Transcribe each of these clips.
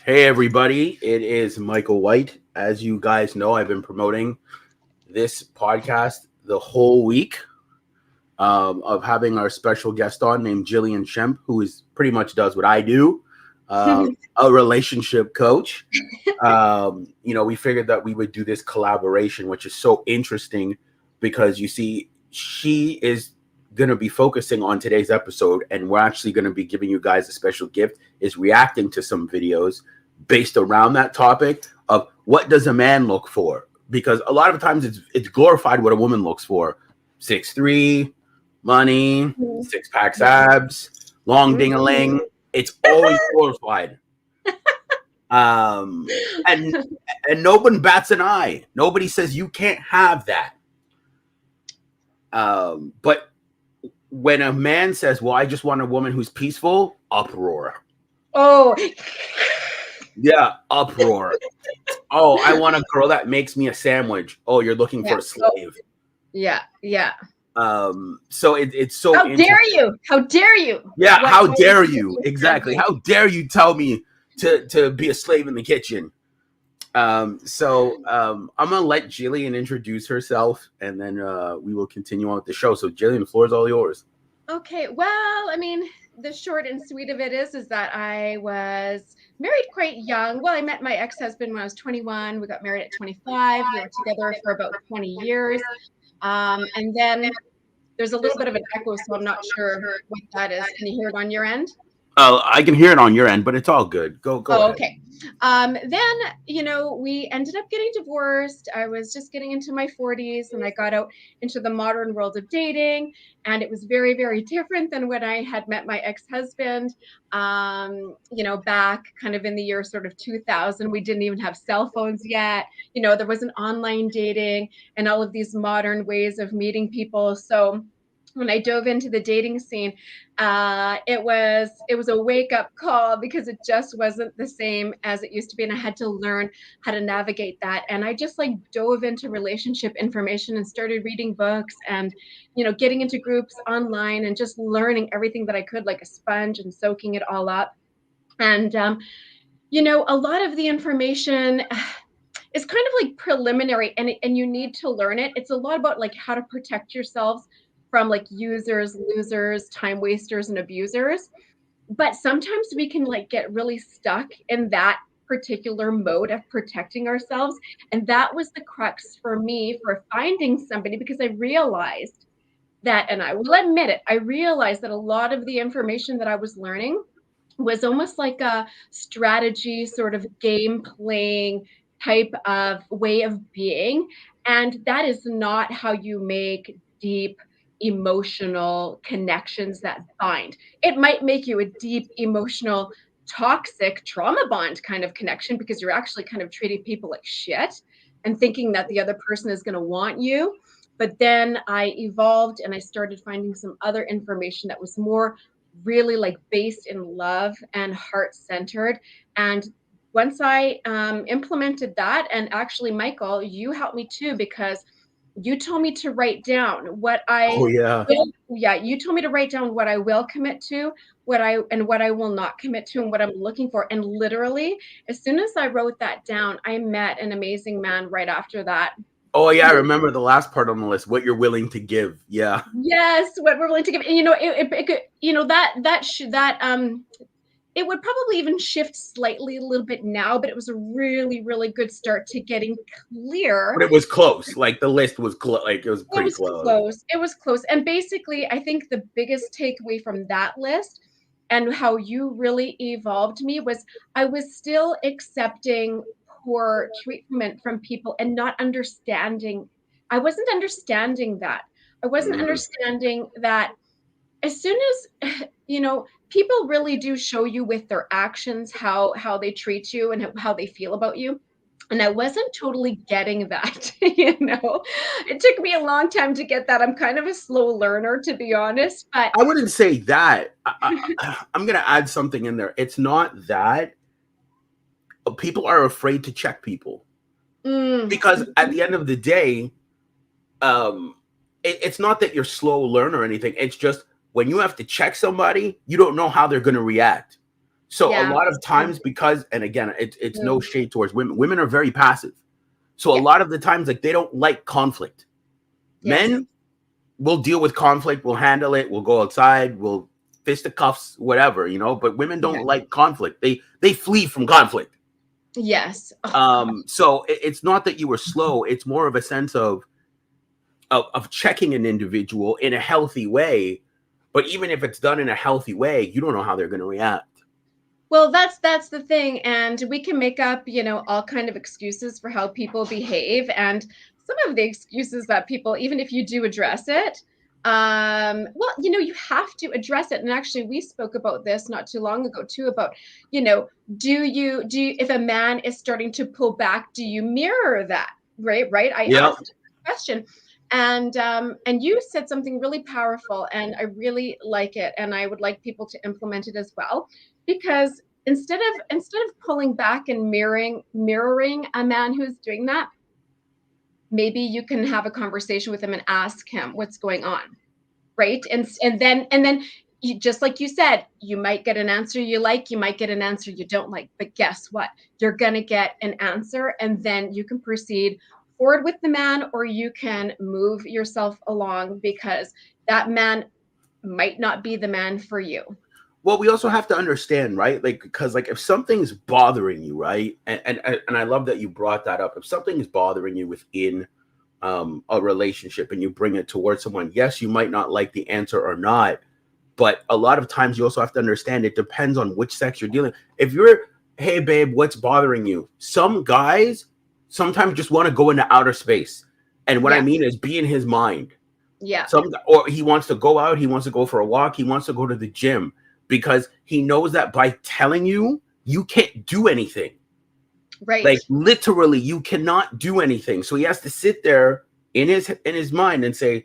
Hey everybody, it is Michael White. As you guys know, I've been promoting this podcast the whole week of having our special guest on named Jillian Shemp, who is pretty much does what I do, a relationship coach. We figured that we would do this collaboration, which is so interesting because you see, she is going to be focusing on today's episode, and we're actually going to be giving you guys a special gift, is reacting to some videos based around that topic of what does a man look for, because a lot of times it's glorified what a woman looks for: 6'3", money, six packs abs, long ding-a-ling. It's always glorified. And no one bats an eye. Nobody says you can't have that. But when a man says, well, I just want a woman who's peaceful, uproar. Oh, Yeah, uproar. Oh, I want a girl that makes me a sandwich. Oh, you're looking for a slave. yeah. So it's so. How dare you? How dare you? Yeah, how dare you? Exactly. How dare you tell me to be a slave in the kitchen? I'm gonna let Jillian introduce herself, and then we will continue on with the show. So, Jillian, the floor is all yours. Okay. Well, I mean, the short and sweet of it is that I was married quite young. Well, I met my ex-husband when I was 21. We got married at 25. We were together for about 20 years. And then there's a little bit of an echo, so I'm not sure what that is. Can you hear it on your end? I can hear it on your end, but it's all good. Go ahead. Okay. Then, we ended up getting divorced. I was just getting into my 40s and I got out into the modern world of dating. And it was very, very different than when I had met my ex-husband, back kind of in the year sort of 2000. We didn't even have cell phones yet. There wasn't online dating and all of these modern ways of meeting people. So when I dove into the dating scene, it was a wake-up call because it just wasn't the same as it used to be, and I had to learn how to navigate that. And I just dove into relationship information and started reading books and getting into groups online and just learning everything that I could like a sponge and soaking it all up. And a lot of the information is kind of like preliminary, and you need to learn it. It's a lot about like how to protect yourselves from like users, losers, time wasters, and abusers. But sometimes we can get really stuck in that particular mode of protecting ourselves. And that was the crux for me for finding somebody, because I realized that, and I will admit it, I realized that a lot of the information that I was learning was almost like a strategy, sort of game playing type of way of being. And that is not how you make deep emotional connections that bind. It might make you a deep emotional, toxic trauma bond kind of connection because you're actually kind of treating people like shit and thinking that the other person is going to want you. But then I evolved and I started finding some other information that was more really based in love and heart-centered. And once I implemented that, and actually, Michael, you helped me too, because you told me to write down what Oh yeah. you told me to write down what I will commit to, what I will not commit to, and what I'm looking for. And literally, as soon as I wrote that down, I met an amazing man right after that. Oh yeah, I remember the last part on the list. What you're willing to give. Yeah. Yes, what we're willing to give. And, it could, it would probably even shift slightly a little bit now, but it was a really, really good start to getting clear. But it was close. Like the list was it was pretty close. It was close. And basically, I think the biggest takeaway from that list and how you really evolved me was I was still accepting poor treatment from people and not understanding. I wasn't understanding that. I wasn't understanding that as soon as people really do show you with their actions how they treat you and how they feel about you. And I wasn't totally getting that. It took me a long time to get that. I'm kind of a slow learner, to be honest, but I wouldn't say that. I'm going to add something in there. It's not that people are afraid to check people because at the end of the day, it's not that you're slow learner or anything. It's just when you have to check somebody, you don't know how they're going to react. So a Yeah. lot of times, because, and again, it's no Mm. shade towards women. Women are very passive. So a Yeah. lot of the times, like, they don't like conflict. Yes. Men will deal with conflict, we'll handle it, we'll go outside, we'll fisticuffs, whatever, but women Yeah. don't like conflict. They flee from conflict. Yes. Oh God. So it's not that you were slow, it's more of a sense of checking an individual in a healthy way. But even if it's done in a healthy way, you don't know how they're going to react. Well, that's the thing, and we can make up, all kind of excuses for how people behave, and some of the excuses that people, even if you do address it, well, you have to address it. And actually, we spoke about this not too long ago too, about, you know, do you, if a man is starting to pull back, do you mirror that? Right? I Yeah. asked a question, and you said something really powerful, and I really like it, and I would like people to implement it as well, because instead of pulling back and mirroring a man who's doing that, maybe you can have a conversation with him and ask him what's going on, right? And then you, just like you said, you might get an answer you like, you might get an answer you don't like, but guess what, you're going to get an answer, and then you can proceed forward with the man, or you can move yourself along, because that man might not be the man for you. Well, we also have to understand, right? Like, because, like, if something's bothering you, right, and I love that you brought that up. If something is bothering you within a relationship and you bring it towards someone, yes, you might not like the answer or not, but a lot of times you also have to understand it depends on which sex you're dealing. If you're, hey babe, what's bothering you? Some guys sometimes just want to go into outer space, and what I Yeah. mean is be in his mind. Yeah. Or he wants to go out, he wants to go for a walk, he wants to go to the gym, because he knows that by telling you, you can't do anything. Right. Like, literally, you cannot do anything. So he has to sit there in his mind and say,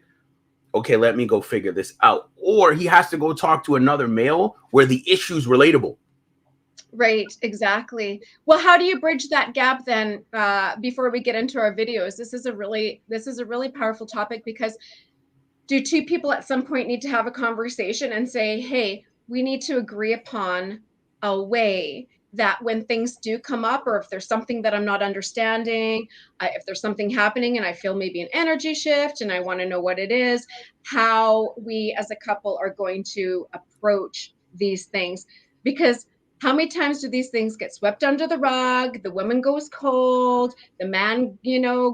okay, let me go figure this out. Or he has to go talk to another male where the issue's relatable. Right, exactly. Well, how do you bridge that gap then, before we get into our videos? This is a really powerful topic, because do two people at some point need to have a conversation and say, hey, we need to agree upon a way that when things do come up, or if there's something that I'm not understanding, if there's something happening and I feel maybe an energy shift and I want to know what it is, how we as a couple are going to approach these things? Because how many times do these things get swept under the rug? The woman goes cold, the man,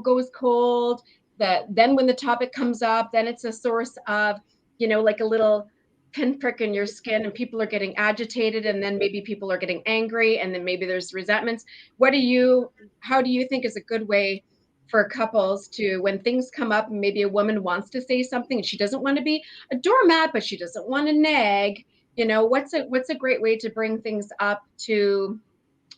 goes cold, that then when the topic comes up, then it's a source of, like a little pinprick in your skin, and people are getting agitated, and then maybe people are getting angry, and then maybe there's resentments. How do you think is a good way for couples to, when things come up, and maybe a woman wants to say something and she doesn't want to be a doormat, but she doesn't want to nag, what's a great way to bring things up, to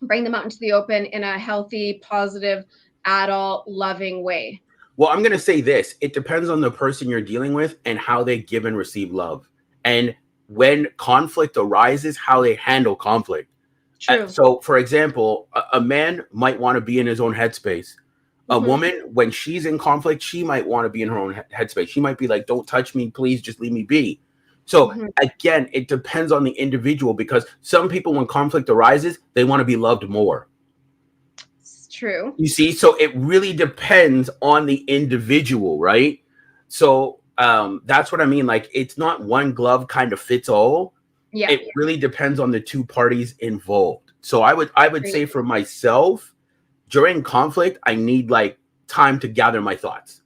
bring them out into the open in a healthy, positive, adult, loving way? Well, I'm going to say this. It depends on the person you're dealing with and how they give and receive love. And when conflict arises, how they handle conflict. True. So, for example, a man might want to be in his own headspace. A Mhm. woman, when she's in conflict, she might want to be in her own headspace. She might be like, don't touch me, please, just leave me be. So, Mhm. again, it depends on the individual, because some people, when conflict arises, they want to be loved more. It's true. You see, so it really depends on the individual, right? So that's what I mean. Like, it's not one glove kind of fits all. Yeah. It really depends on the two parties involved. So I would Great. say for myself, during conflict, I need like time to gather my thoughts.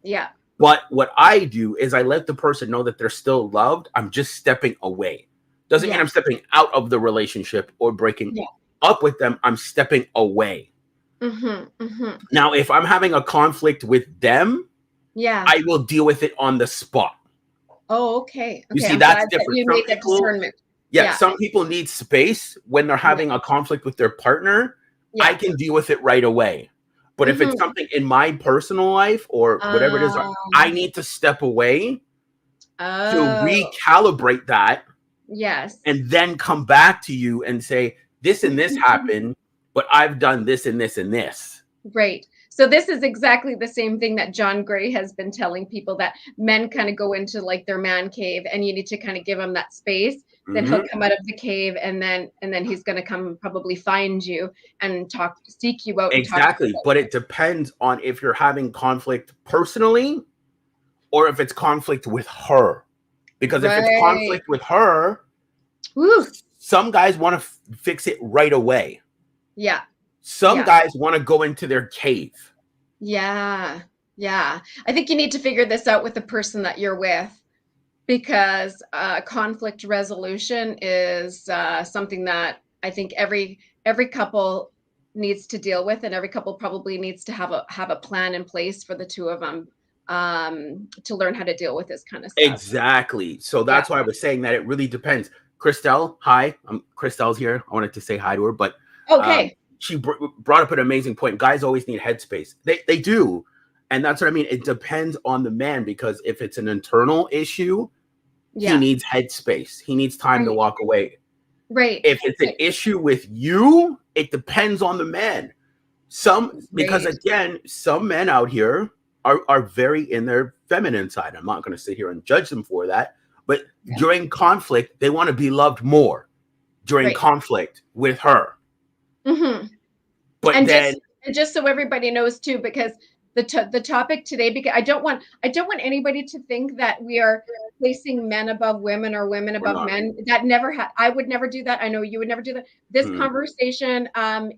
Yeah. But what I do is I let the person know that they're still loved. I'm just stepping away. Doesn't mean I'm Yes. stepping out of the relationship or breaking Yeah. up with them. I'm stepping away. Mhm. Mhm. Now, if I'm having a conflict with them, Yeah. I will deal with it on the spot. Oh, okay. You Okay. see, I'm that's glad that different. you Some made that people, discernment. yeah, Yeah. some people need space when they're Yeah. having a conflict with their partner. I Yeah. can deal with it right away. But if it's Mhm. something in my personal life or whatever it is, I Um. need to step away to Oh. recalibrate that Yes. and then come back to you and say, this and this happened, but I've done this and this and this. Great. So this is exactly the same thing that John Gray has been telling people, that men kind of go into like their man cave, and you need to kind of give them that space then he'll Mhm. come out of the cave, and then he's going to come probably find you and seek you out and talk to you Exactly, about but it depends on if you're having conflict personally or if it's conflict with her. it. Because if it's Right. conflict with her, Woo. some guys want to fix it right away. Yeah. Some Yeah. guys want to go into their cave. Yeah. Yeah. I think you need to figure this out with the person that you're with, because conflict resolution is something that I think every couple needs to deal with, and every couple probably needs to have a plan in place for the two of them, to learn how to deal with this kind of stuff. Exactly. So Yeah. that's why I was saying that it really depends. Christelle, hi. Christelle's here. I wanted to say hi to her, but um, Okay. she brought up an amazing point. Guys always need headspace. They do. And that's what I mean. It depends on the man, because if it's an internal issue, he Yeah. needs headspace. He needs time to Right. walk away. Right. If it's an issue with you, it depends on the man. Because Right. again, some men out here are very in their feminine side. I'm not going to sit here and judge them for that, but Yeah. during conflict, they want to be loved more during Right. conflict with her. Mm-hmm. But And then, just so everybody knows too, because the topic today, because I don't want anybody to think that we are placing men above women or women we're above not men. That never I would never do that. I know you would never do that. This mm, conversation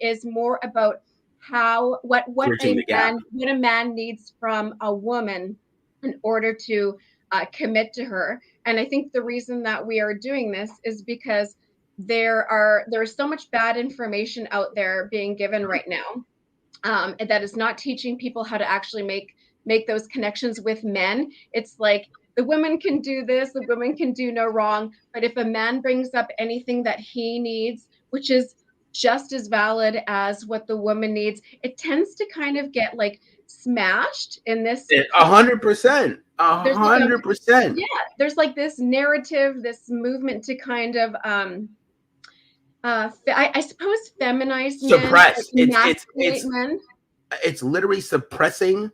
is more about how bridging the gap. what a man needs from a woman in order to commit to her. And I think the reason that we are doing this is because there's so much bad information out there being given right now, and that is not teaching people how to actually make those connections with men. It's like the women can do this, the women can do no wrong, but if a man brings up anything that he needs, which is just as valid as what the woman needs, it tends to kind of get like smashed in this. 100%, a There's like a 100%. yeah, there's like this narrative, this movement to kind of I suppose feminize men, like Suppress. emasculate men. It's literally suppressing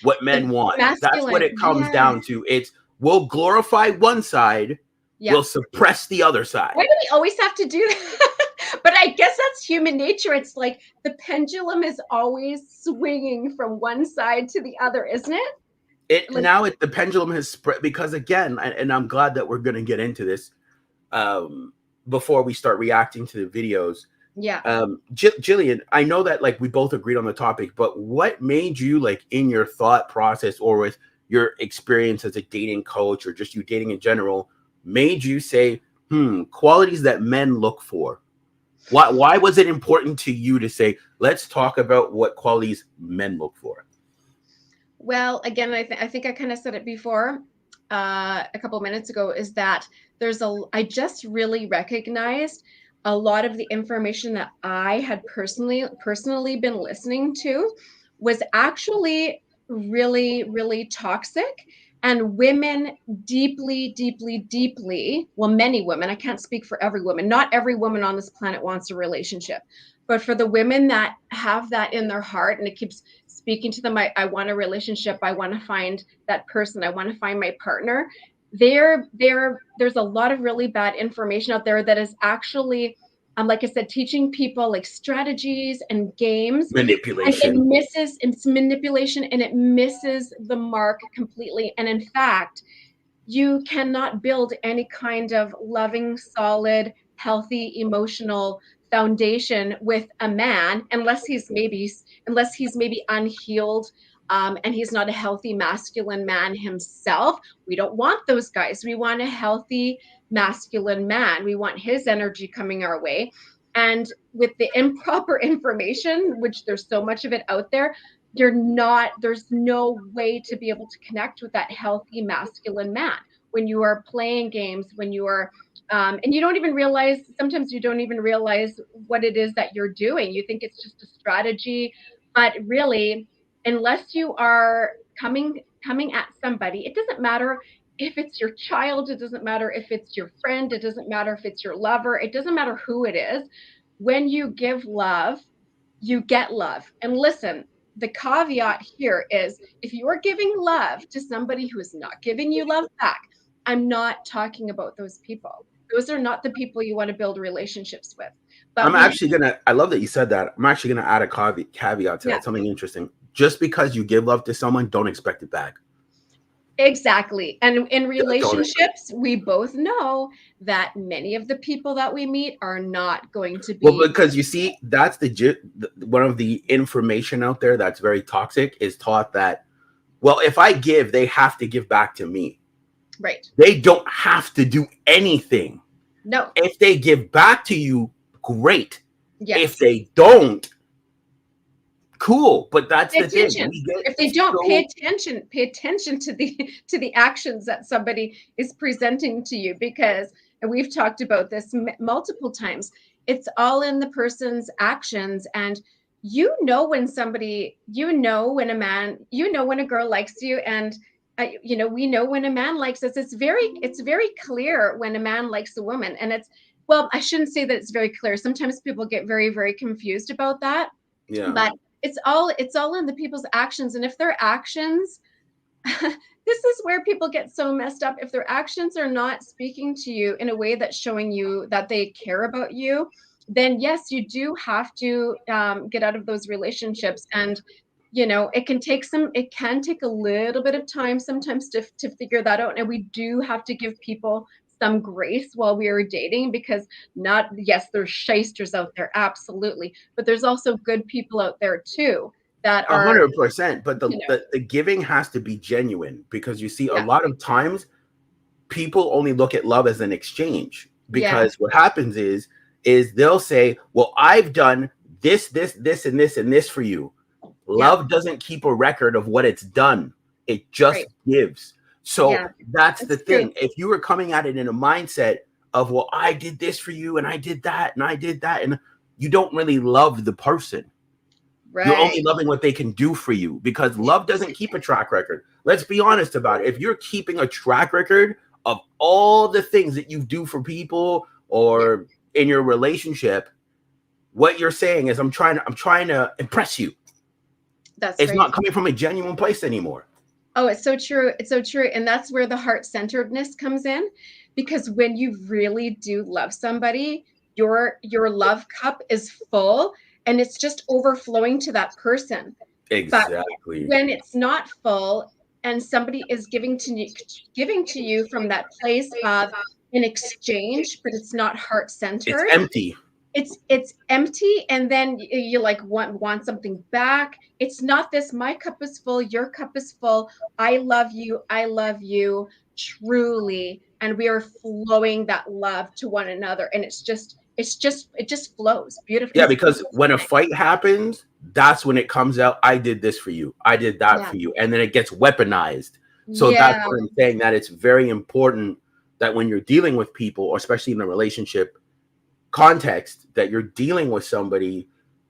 what The men want. That's what masculine, it comes yeah, down to. It's we'll glorify one side, yeah. we'll suppress the other Why side. do we always have to do that? But I guess that's human nature. It's like the pendulum is always swinging from one side to the other, isn't it? It Like, now it the pendulum has spread, because again, and I'm glad that we're going to get into this um, before we start reacting to the videos. yeah. Jillian, I know that like we both agreed on the topic, but what made you like in your thought process or with your experience as a dating coach or just you dating in general made you say, qualities that men look for? Why was it important to you to say, let's talk about what qualities men look for? Well, again, I think I kind of said it before, a couple minutes ago, is that I just really recognized a lot of the information that I had personally been listening to was actually really, really toxic. And women deeply, well, many women, I can't speak for every woman. Not every woman on this planet wants a relationship. But for the women that have that in their heart and it keeps speaking to them, I want a relationship, I want to find that person, I want to find my partner, there's a lot of really bad information out there that is actually, like I said, teaching people like strategies and games, and Manipulation. it's manipulation, and it misses the mark completely. And in fact, you cannot build any kind of loving, solid, healthy, emotional foundation with a man unless he's maybe unhealed, and he's not a healthy masculine man himself. We don't want those guys. We want a healthy masculine man. We want his energy coming our way. And with the improper information, which there's so much of it out there, there's no way to be able to connect with that healthy masculine man when you are playing games, when you are and you don't even realize, sometimes you don't even realize what it is that you're doing. You think it's just a strategy, but really, unless you are coming at somebody, it doesn't matter if it's your child, it doesn't matter if it's your friend, it doesn't matter if it's your lover, it doesn't matter who it is. When you give love, you get love. And listen, the caveat here is if you're giving love to somebody who is not giving you love back, I'm not talking about those people. those are not the people you want to build relationships with. But I'm we, actually gonna. I love that you said that. I'm actually gonna add a caveat to yeah, that. Something interesting. Just because you give love to someone, don't expect it back. exactly. And in Don't. relationships, we both know that many of the people that we meet are not going to Well, be because you see, that's one of the information out there that's very toxic is taught that, well, if I give, they have to give back to me. right. They don't have to do anything. No. If they give back to you, great. If Yes. they don't, cool. But that's Pay the thing. attention. We get If they don't so pay attention to the to the actions that somebody is presenting to you, because, and we've talked about this multiple times, it's all in the person's actions. And when somebody, when a man, when a girl likes you, and we know when a man likes us. It's very clear when a man likes a woman. And it's, well, I shouldn't say that it's very clear. Sometimes people get very, very confused about that. yeah. But it's all in the people's actions. And if their actions this is where people get so messed up. If their actions are not speaking to you in a way that's showing you that they care about you, then yes, you do have to get out of those relationships. And it can take a little bit of time sometimes to figure that out. And we do have to give people some grace while we are dating, because not yes, there's shysters out there, absolutely, but there's also good people out there too that A are, 100%. But you know the giving has to be genuine because you see, a yeah, lot of times people only look at love as an exchange yeah, because what happens is they'll say, well, I've done this and this and this for you. yeah, Love doesn't keep a record of what it's done. It right, just gives. So yeah, that's the that's true, thing. If you were coming at it in a mindset of, well, I did this for you and I did that and I did that, and you don't really love the person. You're only right, loving what they can do for you because love doesn't keep a track record. Let's be honest about it. If you're keeping a track record of all the things that you do for people yeah, or in your relationship, what you're saying is I'm trying to impress you. that's It's right. not coming from a genuine place anymore. Oh, it's so true. It's so true. And that's where the heart-centeredness comes in. Because when you really do love somebody, your love cup is full and it's just overflowing to that person. But Exactly. when it's not full and somebody is giving to you from that place of an exchange, but it's not It's heart-centered, empty. it's empty. And then you like want something back. It's not this, my cup is full, your cup is full, I love you truly, and we are flowing that love to one another. And it just flows Yeah, beautifully. It's because when a beautiful. fight happens, that's when it comes out. I did this for you. I did that Yeah, for you. And then it gets weaponized. So that's yeah, what I'm saying, that it's very important that when you're dealing with people, or especially in a relationship context, that you're dealing with somebody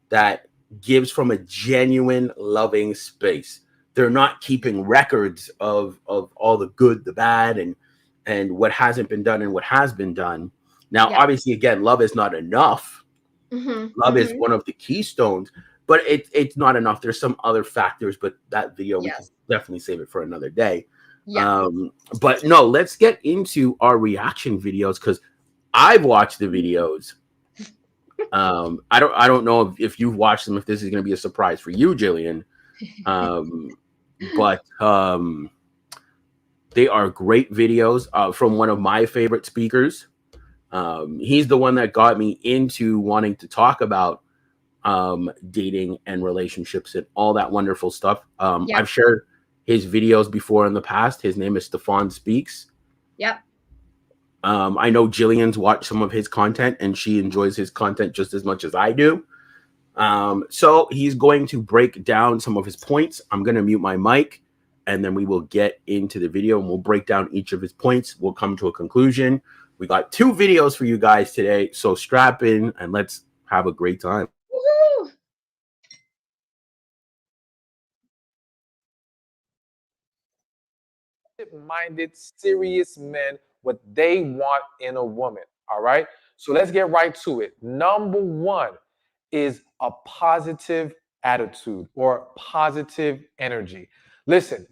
that gives from a genuine loving space. They're not keeping records of all the good, the bad, and what hasn't been done and what has been done. Now, yeah. obviously, again, love is not enough. Hmm, Love is hmm. one of the keystones, but it's not enough. There's some other factors, but that video we can Yes, definitely save it for another day. yeah. But no, let's get into our reaction videos because I've watched the videos. I don't know if you've watched them, if this is going to be a surprise for you, Jillian. Um, but they are great videos from one of my favorite speakers. He's the one that got me into wanting to talk about dating and relationships and all that wonderful stuff. Yep, I've shared his videos before in the past. His name is Stefan Speaks. yep. I know Jillian's watched some of his content and she enjoys his content just as much as I do. So he's going to break down some of his points. I'm going to mute my mic and then we will get into the video and we'll break down each of his points. We'll come to a conclusion. We got 2 videos for you guys today. So strap in and let's have a great time. Woohoo! Minded, serious men what they want in a woman. All right. So let's get right to it. Number one is a positive attitude or positive energy. Listen,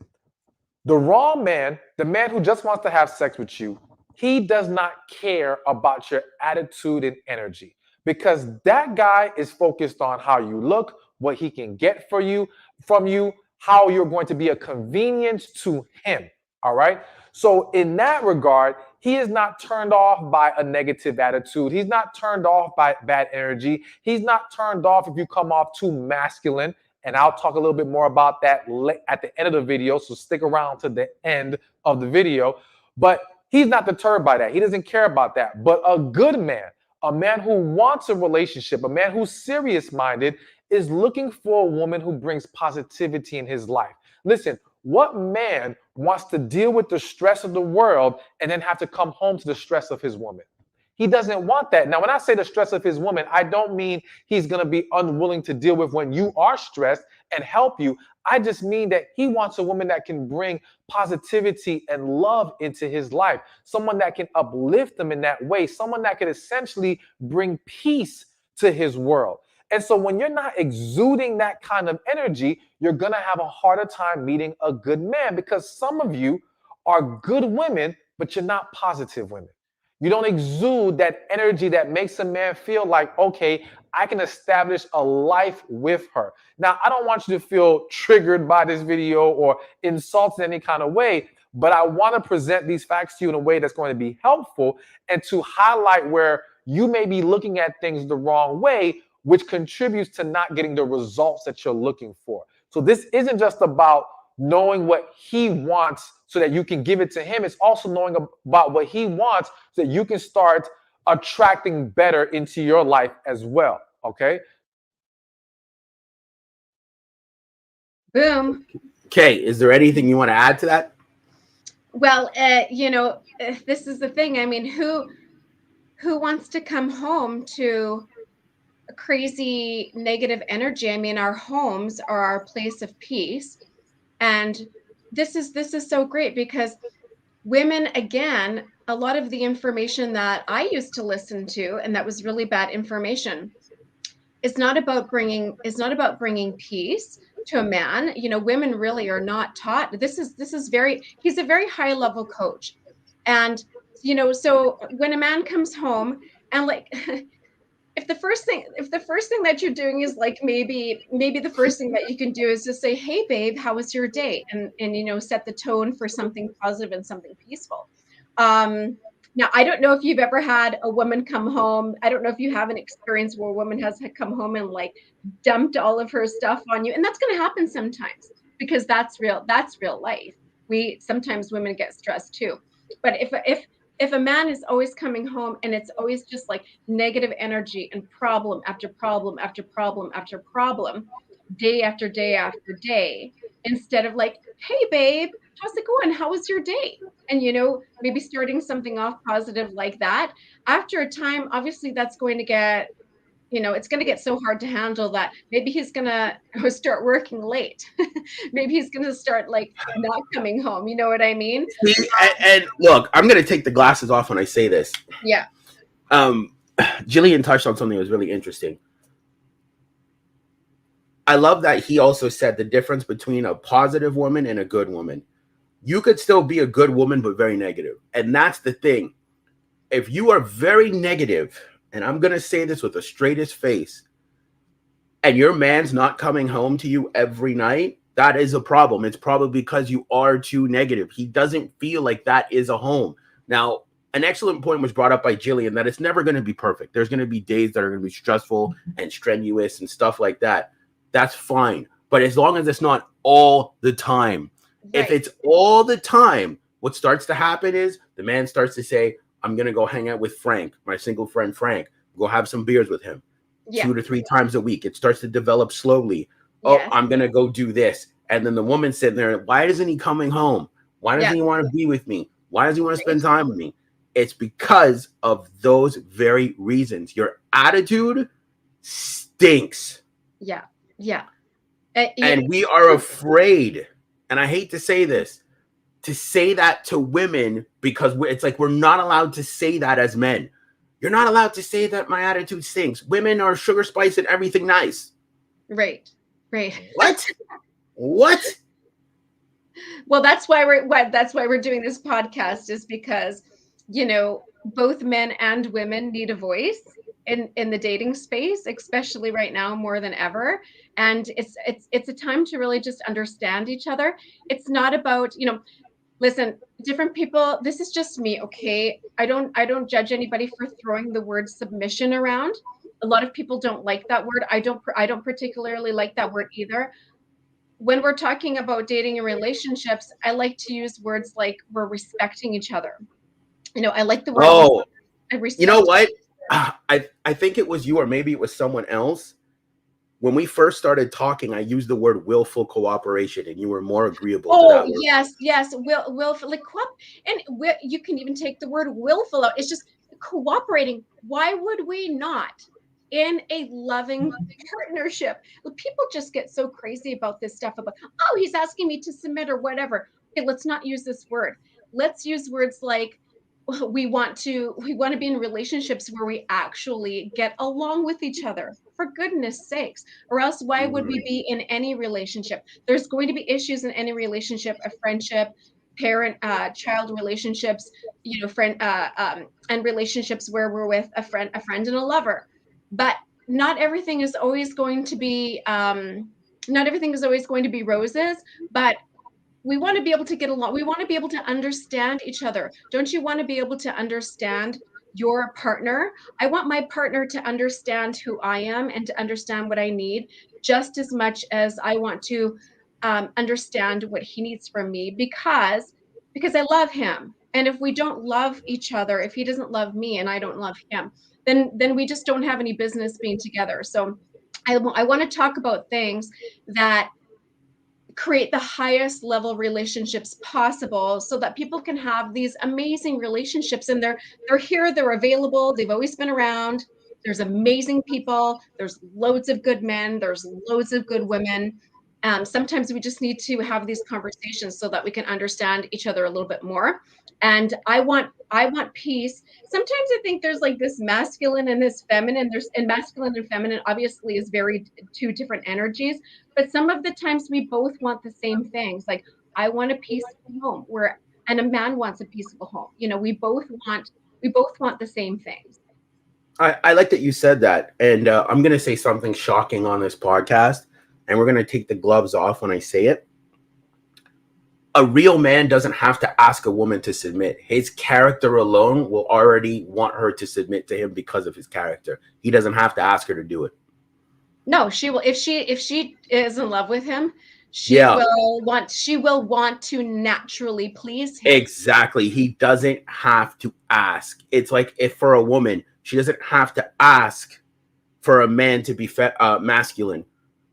the wrong man, the man who just wants to have sex with you, he does not care about your attitude and energy, because that guy is focused on how you look, what he can get for you from you, how you're going to be a convenience to him. All right. So in that regard, he is not turned off by a negative attitude. He's not turned off by bad energy. He's not turned off if you come off too masculine. And I'll talk a little bit more about that at the end of the video. So stick around to the end of the video. But he's not deterred by that. He doesn't care about that. But a good man, a man who wants a relationship, a man who's serious minded, is looking for a woman who brings positivity in his life. Listen, what man wants to deal with the stress of the world and then have to come home to the stress of his woman? He doesn't want that. Now, when I say the stress of his woman, I don't mean he's going to be unwilling to deal with when you are stressed and help you. I just mean that he wants a woman that can bring positivity and love into his life, someone that can uplift him in that way, someone that can essentially bring peace to his world. And so when you're not exuding that kind of energy, you're going to have a harder time meeting a good man, because some of you are good women, but you're not positive women. You don't exude that energy that makes a man feel like, okay, I can establish a life with her. Now, I don't want you to feel triggered by this video or insulted in any kind of way, but I want to present these facts to you in a way that's going to be helpful and to highlight where you may be looking at things the wrong way, which contributes to not getting the results that you're looking for. So this isn't just about knowing what he wants so that you can give it to him. It's also knowing about what he wants so that you can start attracting better into your life as well. Okay. Boom. Okay, is there anything you want to add to that? Well, this is the thing. I mean, who wants to come home to crazy negative energy? I mean, our homes are our place of peace. And this is so great, because women, again, a lot of the information that I used to listen to, and that was really bad information, is not about bringing peace to a man. Women really are not taught. This is he's a very high level coach. And so when a man comes home and like if the first thing that you're doing is like, maybe the first thing that you can do is just say, hey babe, how was your day? And set the tone for something positive and something peaceful. Now, I don't know if you've ever had a woman come home. I don't know if you have an experience where a woman has come home and like dumped all of her stuff on you. And that's going to happen sometimes, because that's real life. Sometimes women get stressed too. But if a man is always coming home and it's always just like negative energy and problem after problem after problem after problem, day after day after day, instead of like, hey babe, how's it going? How was your day? And maybe starting something off positive like that, after a time, obviously that's going to get, it's going to get so hard to handle that maybe he's going to start working late. Maybe he's going to start like not coming home. You know what I mean? See, and look, I'm going to take the glasses off when I say this. Yeah. Jillian touched on something that was really interesting. I love that he also said the difference between a positive woman and a good woman. You could still be a good woman, but very negative. And that's the thing. If you are very negative, and I'm going to say this with the straightest face, and your man's not coming home to you every night, that is a problem. It's probably because you are too negative. He doesn't feel like that is a home. Now, an excellent point was brought up by Jillian that it's never going to be perfect. There's going to be days that are going to be stressful and strenuous and stuff like that. That's fine. But as long as it's not all the time. Right. If it's all the time, what starts to happen is the man starts to say, I'm going to go hang out with Frank, my single friend Frank, go have some beers with him 2 to 3 times a week. It starts to develop slowly. Oh, I'm going to go do this. And then the woman's sitting there, why isn't he coming home? Why doesn't he want to be with me? Why does he want to spend time with me? It's because of those very reasons. Your attitude stinks. Yeah. And we are afraid, and I hate to say this, to say that to women, because it's like we're not allowed to say that as men. You're not allowed to say that my attitude stinks. Women are sugar, spice, and everything nice. Right. What? Well, that's why we're doing this podcast, is because you know, both men and women need a voice in the dating space, especially right now more than ever. And it's a time to really just understand each other. It's not about, you know, listen, different people, this is just me, okay? I don't judge anybody for throwing the word submission around. A lot of people don't like that word. I don't particularly like that word either. When we're talking about dating and relationships, I like to use words like we're respecting each other. You know, I like the word Oh, I you know respect. what? I think it was you, or maybe it was someone else. When we first started talking, I used the word willful cooperation, and you were more agreeable to Oh, that word. yes, yes. Willful, like and you can even take the word willful out. It's just cooperating. Why would we not in a loving partnership? Look, people just get so crazy about this stuff about, oh, he's asking me to submit or whatever. Okay, let's not use this word. Let's use words like we want to be in relationships where we actually get along with each other. For goodness sakes. Or else why would we Mm. be in any relationship? There's going to be issues in any relationship, a friendship, parent child relationships, you know, and relationships where we're with a friend and a lover. But not everything is always going to be not everything is always going to be roses, but we want to be able to get along. We want to be able to understand each other. Don't you want to be able to understand your partner? I want my partner to understand who I am and to understand what I need just as much as I want to understand what he needs from me, because I love him. And if we don't love each other, if he doesn't love me and I don't love him, then we just don't have any business being together. So I want to talk about things that create the highest level relationships possible so that people can have these amazing relationships, and they're here, they're available, they've always been around. There's amazing people, there's loads of good men, there's loads of good women. Sometimes we just need to have these conversations so that we can understand each other a little bit more. And I want peace. Sometimes I think there's like this masculine and this feminine. And masculine and feminine obviously is very two different energies, but some of the times we both want the same things. Like I want a peaceful home, where and a man wants a peaceful home. You know, we both want the same things. I like that you said that, and I'm going to say something shocking on this podcast, and we're going to take the gloves off when I say it. A real man doesn't have to ask a woman to submit. His character alone will already want her to submit to him because of his character. He doesn't have to ask her to do it. No, she will, if she is in love with him, she Yeah, will want she will want to naturally please him. exactly. He doesn't have to ask. It's like if for a woman, she doesn't have to ask for a man to be masculine.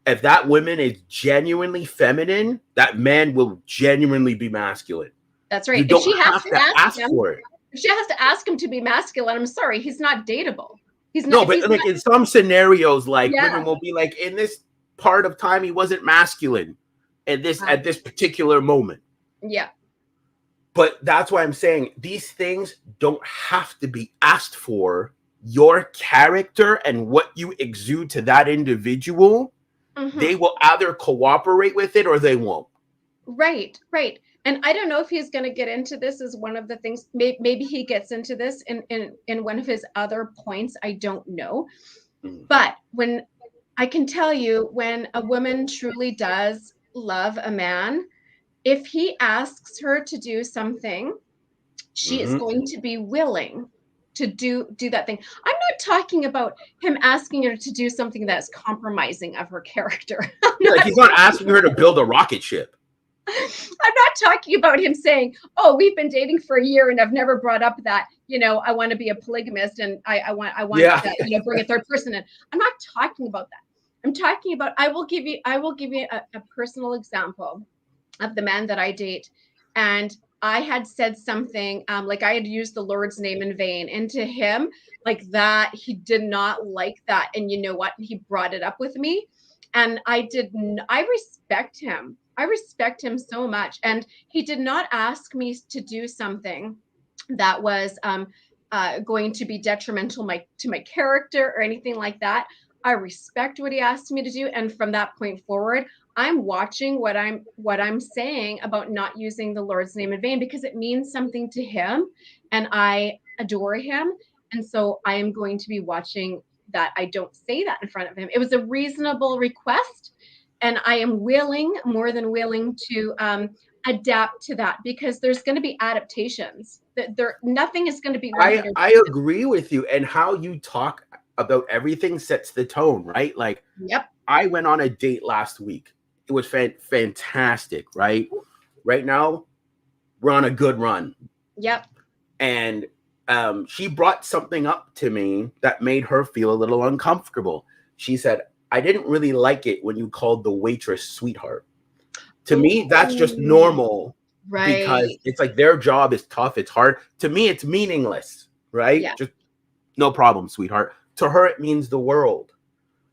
If that woman is genuinely feminine, that man will genuinely be masculine. That's You right. If don't she has have to to ask ask him, for it. if she has to ask him to be masculine, I'm sorry, he's not dateable. He's not No, if but he's like not in some scenarios, like yeah. women will be like, in this part of time, he wasn't masculine at this particular moment. Yeah. But that's why I'm saying these things don't have to be asked for. Your character and what you exude to that individual, they Mhm. will either cooperate with it or they won't. Right, right. And I don't know if he's going to get into this as one of the things. Maybe he gets into this in one of his other points. I don't know. Mm. But when I can tell you, when a woman truly does love a man, if he asks her to do something, she is Mm-hmm. going to be willing to do that thing. I'm not talking about him asking her to do something that's compromising of her character. I'm Yeah, like not he's not asking her to build a rocket ship. I'm not talking about him saying, "Oh, we've been dating for a year and I've never brought up that, you know, I want to be a polygamist and I want Yeah. to, you know, bring a third person in." I'm not talking about that. I'm talking about I will give you a personal example of the man that I date. And I had said something like I had used the Lord's name in vain. And to him, like that, he did not like that. And you know what? He brought it up with me. And I respect him. I respect him so much. And he did not ask me to do something that was going to be detrimental to my character or anything like that. I respect what he asked me to do. And from that point forward, I'm watching what I'm saying about not using the Lord's name in vain, because it means something to him and I adore him. And so I am going to be watching that I don't say that in front of him. It was a reasonable request, and I am willing, more than willing, to adapt to that, because there's going to be adaptations. That there, nothing is going to be 100. I agree with you, and how you talk about everything sets the tone, right? Like Yep. I went on a date last week. It was fantastic, right? Right now, we're on a good run. Yep. And she brought something up to me that made her feel a little uncomfortable. She said, I didn't really like it when you called the waitress sweetheart. To me, that's just Ooh, normal right. because it's like their job is tough. It's hard. To me, it's meaningless, right? Yeah. Just no problem, sweetheart. To her, it means the world.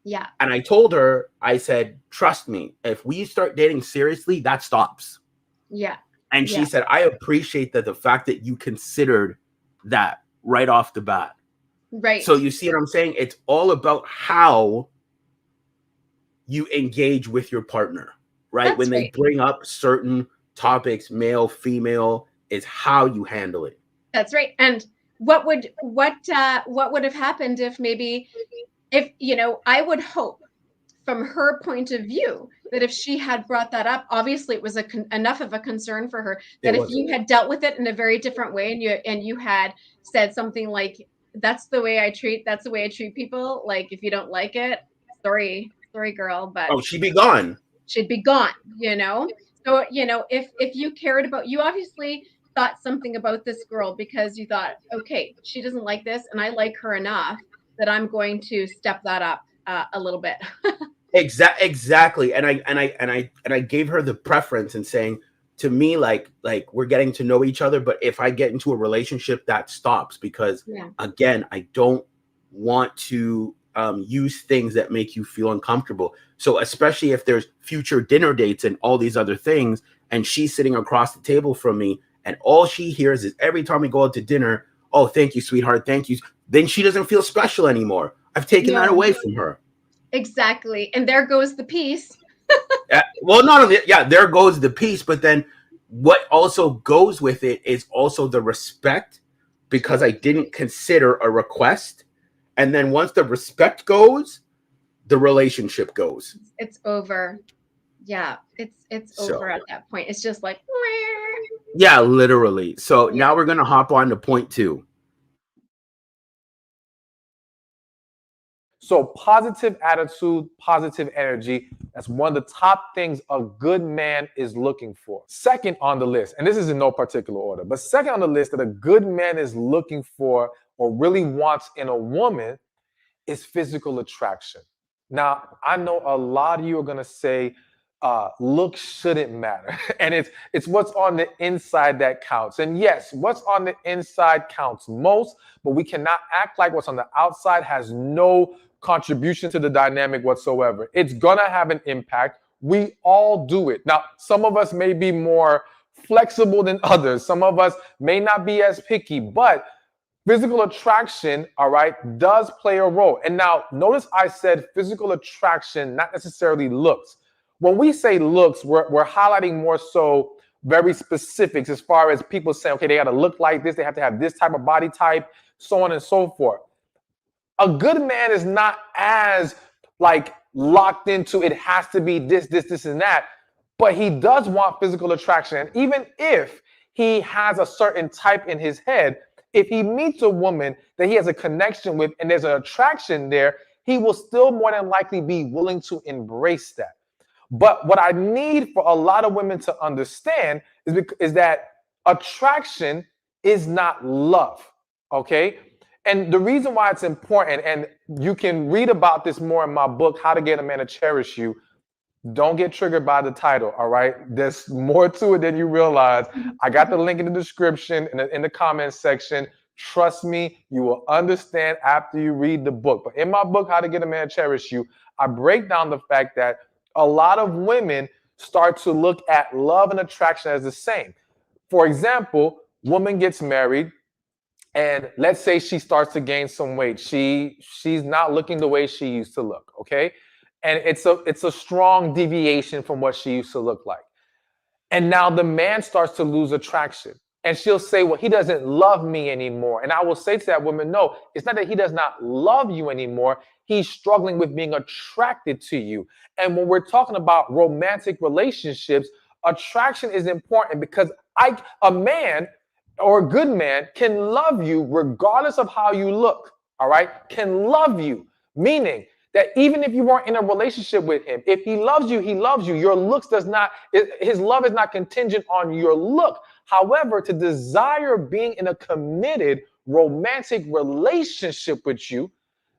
Yeah. And I told her, I said, trust me, if we start dating seriously, that stops. Yeah. And she Yeah. said, I appreciate that the fact that you considered that right off the bat. So Right. you see what I'm saying? It's all about how you engage with your partner, right? That's When they right. bring up certain topics, male, female, is how you handle it. That's right. And what would have happened if maybe, if, I would hope from her point of view that if she had brought that up, obviously it was enough of a concern for her, that It if was. you had dealt with it in a very different way, and you had said something like, that's the way I treat people, like if you don't like it, sorry girl, but Oh, she'd be gone. she'd be gone. So if you cared about, you obviously thought something about this girl, because you thought, okay, she doesn't like this and I like her enough that I'm going to step that up a little bit. Exactly. And I gave her the preference and saying, to me, like we're getting to know each other, but if I get into a relationship, that stops, because Yeah. again, I don't want to use things that make you feel uncomfortable. So especially if there's future dinner dates and all these other things, and she's sitting across the table from me, and all she hears is every time we go out to dinner, oh, thank you, sweetheart, thank you. Then she doesn't feel special anymore. I've taken that No, away from her. exactly. And there goes the peace. Well, not only, yeah, there goes the peace, but then what also goes with it is also the respect, because I Totally. didn't consider a request. And then once the respect goes, the relationship goes. It's over. Yeah, it's over So, at that point. It's just like, yeah, literally. So yeah. now we're going to hop on to point two. So positive attitude, positive energy, that's one of the top things a good man is looking for. Second on the list, and this is in no particular order, but second on the list that a good man is looking for or really wants in a woman is physical attraction. Now, I know a lot of you are going to say looks shouldn't matter. And it's what's on the inside that counts. And yes, what's on the inside counts most, but we cannot act like what's on the outside has no contribution to the dynamic whatsoever. It's going to have an impact. We all do it. Now, some of us may be more flexible than others. Some of us may not be as picky, but physical attraction, all right, does play a role. And now notice I said physical attraction, not necessarily looks. When we say looks, we're highlighting more so very specifics as far as people say, okay, they got to look like this, they have to have this type of body type, so on and so forth. A good man is not as like locked into it has to be this, and that, but he does want physical attraction. And even if he has a certain type in his head, if he meets a woman that he has a connection with and there's an attraction there, he will still more than likely be willing to embrace that. But what I need for a lot of women to understand is that attraction is not love, okay? And the reason why it's important, and you can read about this more in my book, How to Get a Man to Cherish You. Don't get triggered by the title, all right? There's more to it than you realize. I got the link in the description, in the comments section. Trust me, you will understand after you read the book. But in my book, How to Get a Man to Cherish You, I break down the fact that a lot of women start to look at love and attraction as the same. For example, woman gets married, and let's say she starts to gain some weight. She's not looking the way she used to look, okay? And it's a strong deviation from what she used to look like. And now the man starts to lose attraction. And she'll say, well, he doesn't love me anymore. And I will say to that woman, no, it's not that he does not love you anymore. He's struggling with being attracted to you. And when we're talking about romantic relationships, attraction is important because a man or a good man can love you regardless of how you look. All right. Can love you, meaning that even if you weren't in a relationship with him, if he loves you, he loves you. Your looks his love is not contingent on your look. However, to desire being in a committed romantic relationship with you,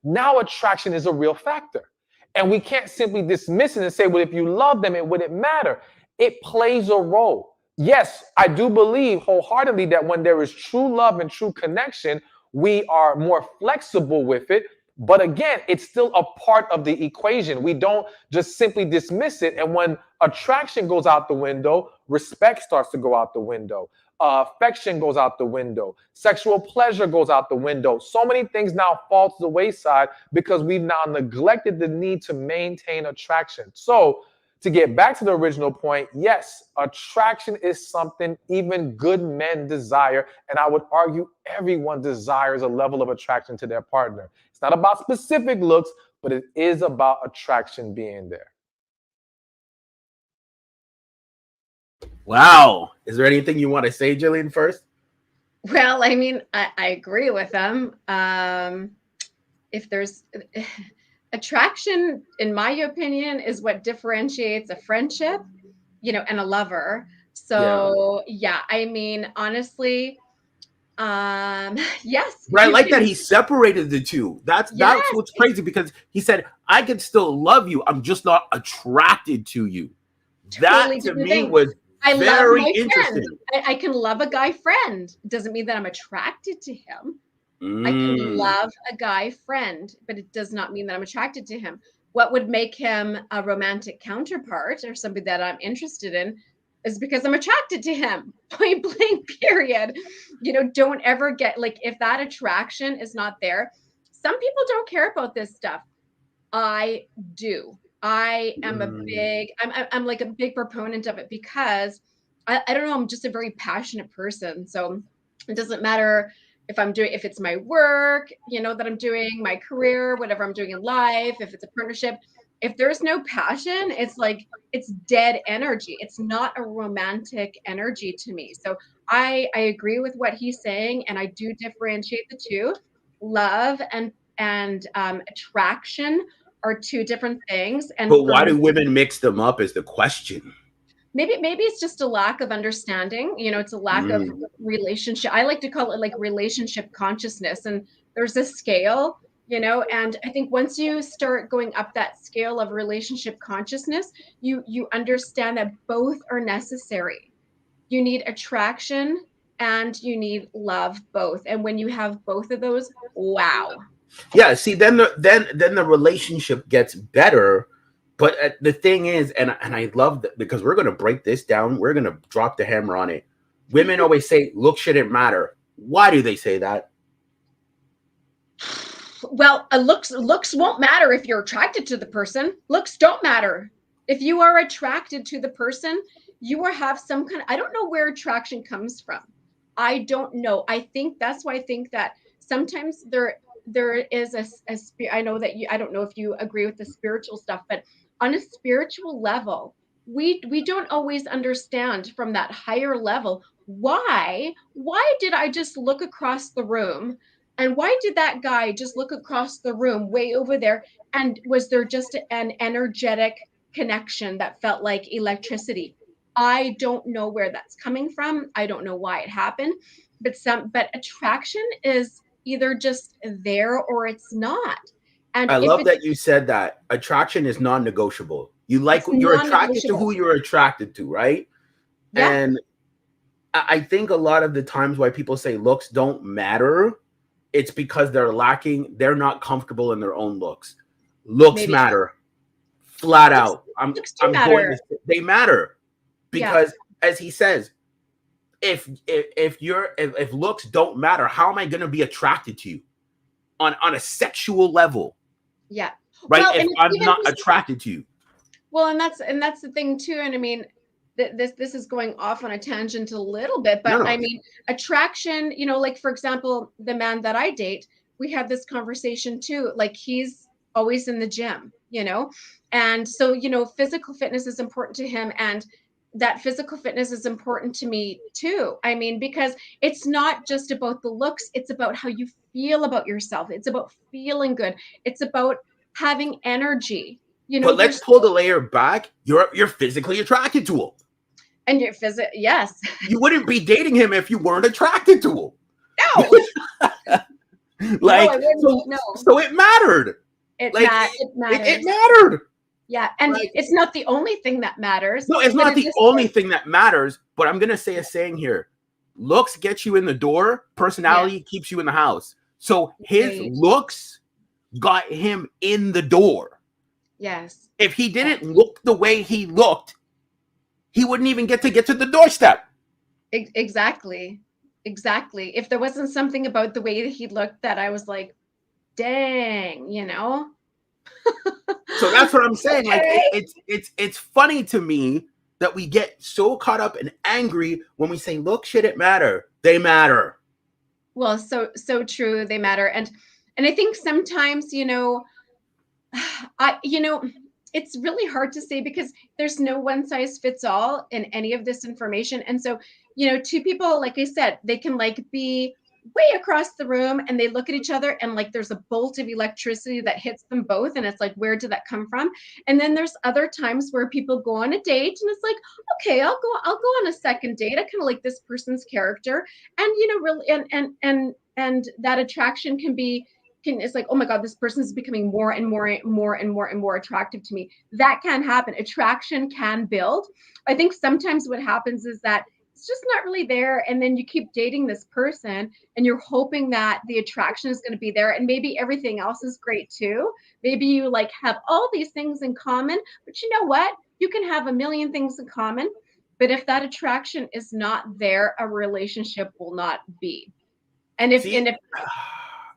now attraction is a real factor. And we can't simply dismiss it and say, well, if you love them, it wouldn't matter. It plays a role. Yes, I do believe wholeheartedly that when there is true love and true connection, we are more flexible with it. But again, it's still a part of the equation. We don't just simply dismiss it. And when attraction goes out the window, respect starts to go out the window. Affection goes out the window. Sexual pleasure goes out the window. So many things now fall to the wayside because we've now neglected the need to maintain attraction. So to get back to the original point, yes, attraction is something even good men desire. And I would argue everyone desires a level of attraction to their partner. It's not about specific looks, but it is about attraction being there. Wow. Is there anything you want to say, Jillian, first? Well, I mean, I agree with them. If there's attraction, in my opinion, is what differentiates a friendship, and a lover. So yeah, I mean, honestly, yes. But I like that he separated the two. That's what's crazy, because he said, I can still love you. I'm just not attracted to you. Totally that to me thing. was I very love my interesting. friend. I can love a guy friend. Doesn't mean that I'm attracted to him. I can love a guy friend, but it does not mean that I'm attracted to him. What would make him a romantic counterpart or somebody that I'm interested in is because I'm attracted to him. Point blank, period. Don't ever get, like, if that attraction is not there. Some people don't care about this stuff. I do. I am I'm like a big proponent of it because I don't know, I'm just a very passionate person. So it doesn't matter if it's my work, that I'm doing, my career, whatever I'm doing in life, if it's a partnership, if there's no passion, it's like, it's dead energy. It's not a romantic energy to me. So I agree with what he's saying, and I do differentiate the two. Love and attraction are two different things. And But for why me, do women mix them up is the question. maybe it's just a lack of understanding. It's a lack of relationship. I like to call it like relationship consciousness. And there's a scale, and I think once you start going up that scale of relationship consciousness, you understand that both are necessary. You need attraction and you need love, both. And when you have both of those, wow. Yeah, see, then the relationship gets better. But the thing is, and I love that, because we're gonna break this down. We're gonna drop the hammer on it. Women always say, "Look shouldn't matter." Why do they say that? Well, looks won't matter if you're attracted to the person. Looks don't matter. If you are attracted to the person, you will have some kind of, I don't know where attraction comes from. I don't know. I think that's why I think that sometimes there is I know that I don't know if you agree with the spiritual stuff, but on a spiritual level, we don't always understand from that higher level why did I just look across the room, and why did that guy just look across the room way over there, and was there just an energetic connection that felt like electricity? I don't know where that's coming from. I don't know why it happened, but attraction is either just there or it's not. And I if love that you said that attraction is non-negotiable. it's You're attracted to non-negotiable. who you're attracted to, right? Yeah. And I think a lot of the times why people say looks don't matter, it's because they're not comfortable in their own looks. Looks Maybe matter, flat looks, out. I'm looks do I'm going matter. to say they matter, Yeah. because as he says, if looks don't matter, how am I going to be attracted to you on a sexual level? Yeah. right? Well, If and it's I'm even not attracted to you. well, and that's the thing too. And I mean, this is going off on a tangent a little bit, No, but I no. mean, attraction. You know, like for example, the man that I date, we had this conversation too. Like he's always in the gym, you know, and so you know, physical fitness is important to him, and that physical fitness is important to me too. I mean, because it's not just about the looks; it's about how you feel about yourself. It's about feeling good. It's about having energy. You know, But let's there's pull the layer back. You're physically attracted to him. and your physical, yes. You wouldn't be dating him if you weren't attracted to No, him. no, Like I wouldn't. so, No, so it mattered. Like it it matters. mattered. Yeah, and Like it's not the only thing that matters, no, it's but not it the is only thing that matters. But I'm gonna say a saying here: looks get you in the door. yes, Personality keeps you in the house. So his right. looks got him in the door. Yes, If he yes. didn't look the way he looked, he wouldn't even get to the doorstep. Exactly, exactly. If there wasn't something about the way that he looked that I was like, dang, you know. So that's what I'm saying. Like Okay. it's funny to me that we get so caught up and angry when we say, "Look, shit, it matter. They matter." Well, so true. They matter, and I think sometimes, you know, you know, it's really hard to say because there's no one size fits all in any of this information. And so, you know, two people, like I said, they can like be way across the room and they look at each other and like there's a bolt of electricity that hits them both. And it's like, where did that come from? And then there's other times where people go on a date and it's like, okay, I'll go on a second date. I kind of like this person's character. And you know, really and that attraction can be it's like, oh my god, this person is becoming more and more attractive to me. That can happen. Attraction can build. I think sometimes what happens is that it's just not really there, and then you keep dating this person and you're hoping that the attraction is going to be there, and maybe everything else is great too. Maybe you like have all these things in common, but you know what, you can have a million things in common, but if that attraction is not there, a relationship will not be. And See, if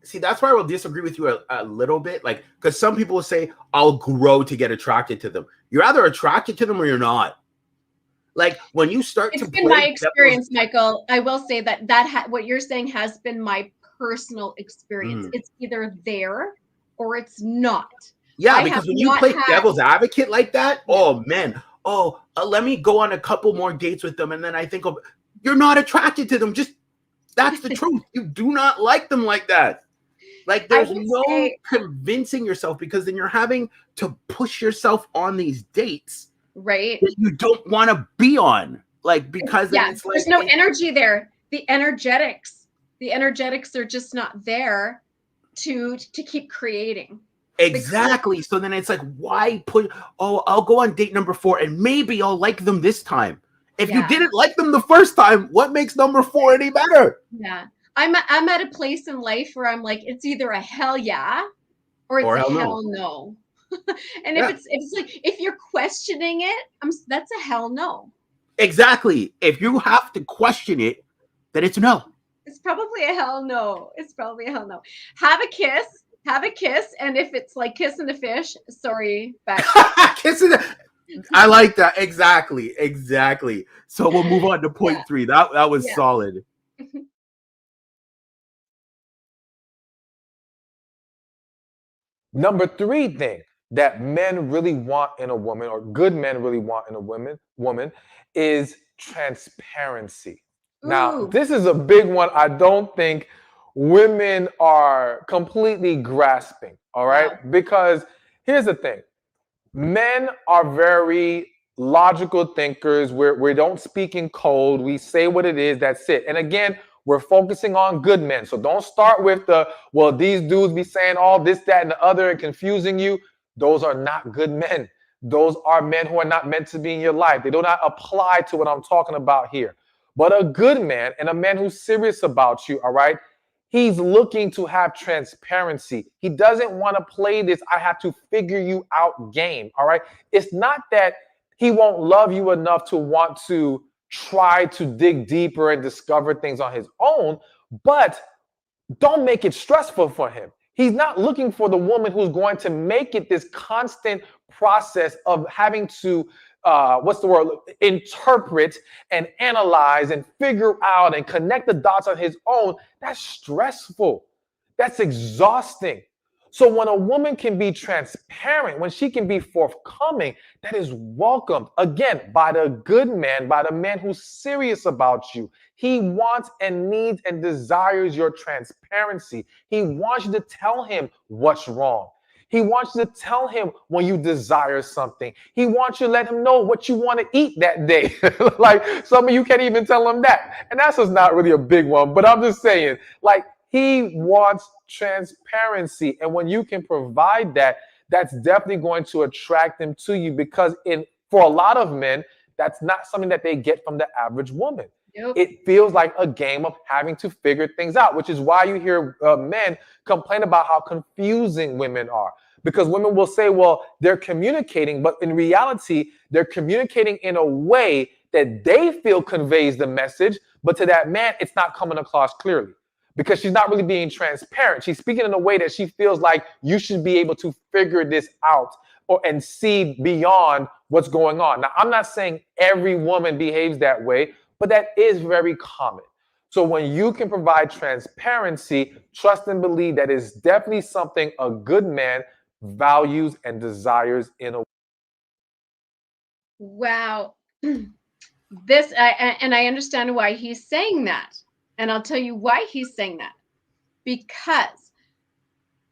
see, that's why I will disagree with you a little bit. Like, because some people will say, "I'll grow to get attracted to them." You're either attracted to them or you're not. Like when you start to it's been my play devil's, experience, Michael. I will say that what you're saying has been my personal experience. Mm. It's either there or it's not. Yeah, I have because when you not play had. devil's advocate like that, Yeah, oh man, let me go on a couple more dates with them, and then I think, oh, you're not attracted to them. Just that's the truth. You do not like them like that. Like I there's would no say convincing yourself because then you're having to push yourself on these dates right. that you don't want to be on. Like because then Yeah, it's there's like no energy there. The energetics are just not there to keep creating. The exactly. So then it's like, why put? Oh, I'll go on date number 4, and maybe I'll like them this time. If you yeah. didn't like them the first time, what makes number 4 any better? Yeah. I'm at a place in life where I'm like, it's either a hell yeah or it's Or a hell hell no. no. And Yeah, if it's like if you're questioning it, that's a hell no. exactly. If you have to question it, then it's no. It's probably a hell no. It's probably a hell no. Have a kiss, and if it's like kissing a fish, sorry, but Kissing. I like that. Exactly. Exactly. So we'll move on to yeah, point 3. That was yeah. solid. Number 3 thing that men really want in a woman, or good men really want in a woman, is transparency. Now, Ooh, this is a big one. I don't think women are completely grasping. All right, wow. because here's the thing: men are very logical thinkers. We don't speak in code. We say what it is. That's it. And again, we're focusing on good men. So don't start with the, well, these dudes be saying all this, that, and the other and confusing you. Those are not good men. Those are men who are not meant to be in your life. They do not apply to what I'm talking about here. But a good man and a man who's serious about you, all right, he's looking to have transparency. He doesn't want to play this I have to figure you out game. All right. It's not that he won't love you enough to want to try to dig deeper and discover things on his own, but don't make it stressful for him. He's not looking for the woman who's going to make it this constant process of having to, interpret and analyze and figure out and connect the dots on his own. That's stressful. That's exhausting. So when a woman can be transparent, when she can be forthcoming, that is welcomed, again, by the good man, by the man who's serious about you. He wants and needs and desires your transparency. He wants you to tell him what's wrong. He wants you to tell him when you desire something. He wants you to let him know what you want to eat that day. Like some of you can't even tell him that. And that's just not really a big one, but I'm just saying, like, he wants transparency. And when you can provide that, that's definitely going to attract him to you, because for a lot of men, that's not something that they get from the average woman. Nope. It feels like a game of having to figure things out, which is why you hear men complain about how confusing women are. Because women will say, well, they're communicating, but in reality, they're communicating in a way that they feel conveys the message, but to that man, it's not coming across clearly. Because she's not really being transparent. She's speaking in a way that she feels like you should be able to figure this out and see beyond what's going on. Now, I'm not saying every woman behaves that way, but that is very common. So when you can provide transparency, trust and believe that is definitely something a good man values and desires in a. Wow. I understand why he's saying that. And I'll tell you why he's saying that. Because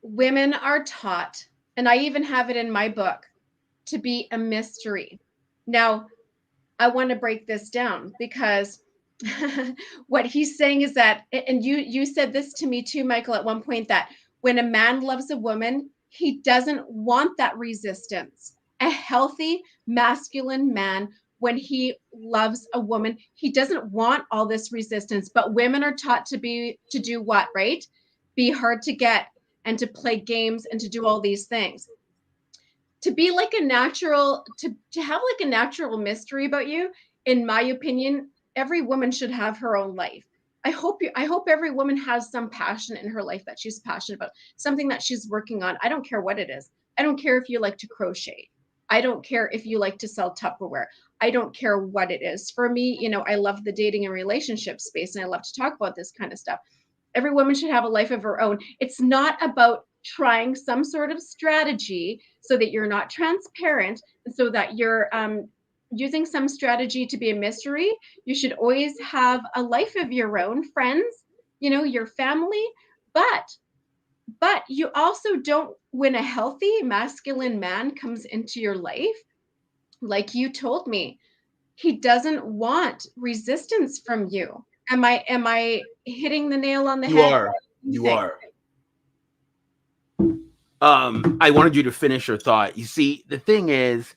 women are taught, and I even have it in my book, to be a mystery. Now, I want to break this down, because what he's saying is that, and you said this to me too, Michael, at one point, that when a man loves a woman, he doesn't want that resistance. A healthy, masculine man, when he loves a woman, he doesn't want all this resistance. But women are taught to do what, right? Be hard to get, and to play games, and to do all these things. To be like a natural, to have like a natural mystery about you, in my opinion, every woman should have her own life. I hope every woman has some passion in her life that she's passionate about, something that she's working on. I don't care what it is. I don't care if you like to crochet. I don't care if you like to sell Tupperware. I don't care what it is. For me, I love the dating and relationship space, and I love to talk about this kind of stuff. Every woman should have a life of her own. It's not about trying some sort of strategy so that you're not transparent, so that you're using some strategy to be a mystery. You should always have a life of your own, friends, your family, but you also don't, when a healthy masculine man comes into your life, like you told me, he doesn't want resistance from you. Am I hitting the nail on the head? You are. I wanted you to finish your thought. You see, the thing is,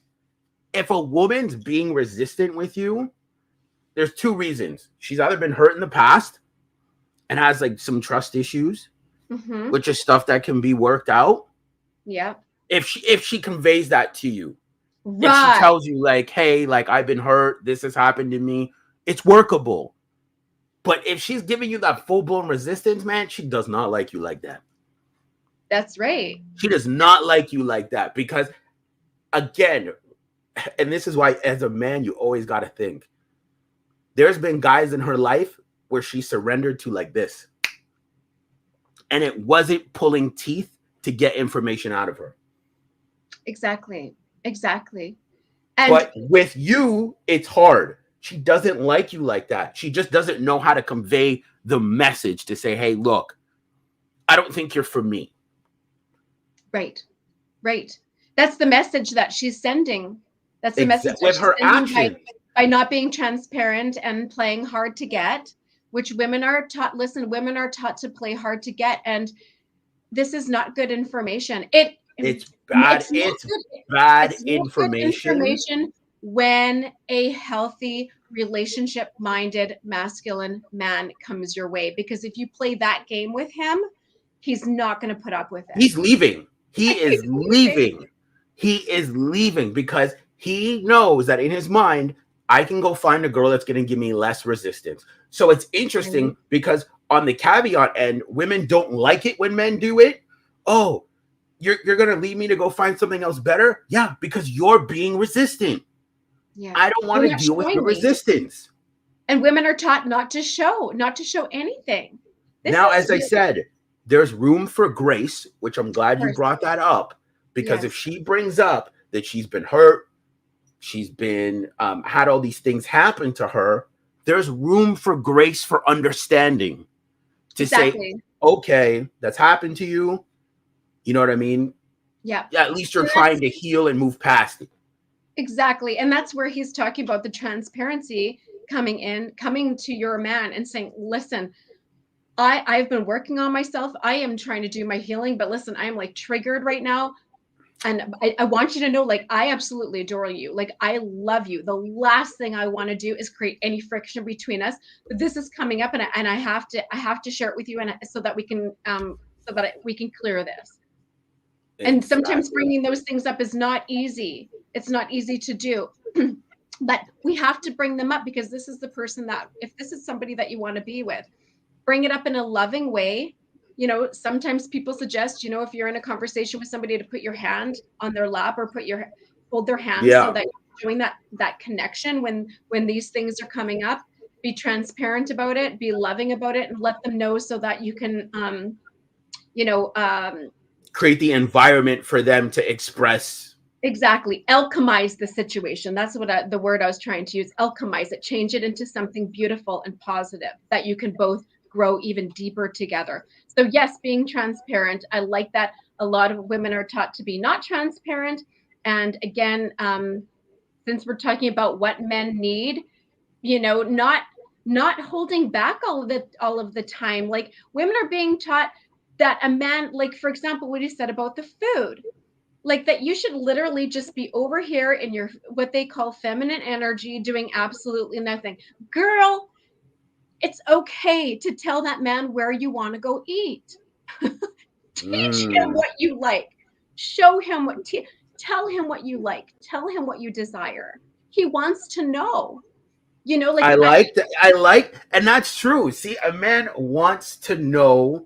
if a woman's being resistant with you, there's two reasons. She's either been hurt in the past and has like some trust issues, which is stuff that can be worked out. Yeah. If she conveys that to you, right. If she tells you like, hey, like, I've been hurt, this has happened to me, it's workable. But if she's giving you that full-blown resistance, man, she does not like you like that. That's right. She does not like you like that, because, again, and this is why as a man, you always got to think, there's been guys in her life where she surrendered to like this. And it wasn't pulling teeth to get information out of her. Exactly. And but with you, it's hard. She doesn't like you like that. She just doesn't know how to convey the message to say, hey, look, I don't think you're for me. Right. That's the message that she's sending. That's the message with her actions. By not being transparent and playing hard to get, which women are taught. Listen, women are taught to play hard to get, and this is not good information. It's bad. It's bad information. Good information when a healthy, relationship-minded, masculine man comes your way. Because if you play that game with him, he's not going to put up with it. He's leaving. He is leaving. He is leaving because he knows that in his mind, I can go find a girl that's going to give me less resistance. So it's interesting because on the caveat end, women don't like it when men do it. Oh, you're gonna leave me to go find something else better? Yeah, because you're being resistant. Yeah. I don't want You're to not deal with your showing me. resistance. And women are taught not to show anything. This Now, is as I said, there's room for grace, which I'm glad you course. brought that up, because if Yes. she brings up that she's been hurt, she's been had all these things happen to her, there's room for grace, for understanding, to say, Exactly. okay, that's happened to you. You know what I mean? Yeah. Yeah, at least you're And that's trying to heal and move past it. exactly. And that's where he's talking about the transparency coming to your man and saying, listen, I've been working on myself. I am trying to do my healing, but listen, I am like triggered right now. And I want you to know, like, I absolutely adore you. Like, I love you. The last thing I want to do is create any friction between us. But this is coming up, and I have to share it with you, and so that we can clear this. And sometimes Exactly. bringing those things up is not easy. It's not easy to do. But we have to bring them up because this is the person that, if this is somebody that you want to be with, bring it up in a loving way. You know, sometimes people suggest, you know, if you're in a conversation with somebody, to put your hand on their lap or hold their hand, so Yeah. that you're showing that connection when these things are coming up. Be transparent about it, be loving about it, and let them know so that you can you know Create the environment for them to express. exactly, alchemize the situation. That's the word I was trying to use. Alchemize it, change it into something beautiful and positive that you can both grow even deeper together. So yes, being transparent. I like that. A lot of women are taught to be not transparent. And again, since we're talking about what men need, you know, not holding back all of the time. Like, women are being taught that a man, like for example, what he said about the food, like that you should literally just be over here in your what they call feminine energy, doing absolutely nothing. Girl, it's okay to tell that man where you want to go eat. Teach him Mm. what you like. Show him tell him what you like. Tell him what you desire. He wants to know. You know, like I like that. I like, and that's true. See, a man wants to know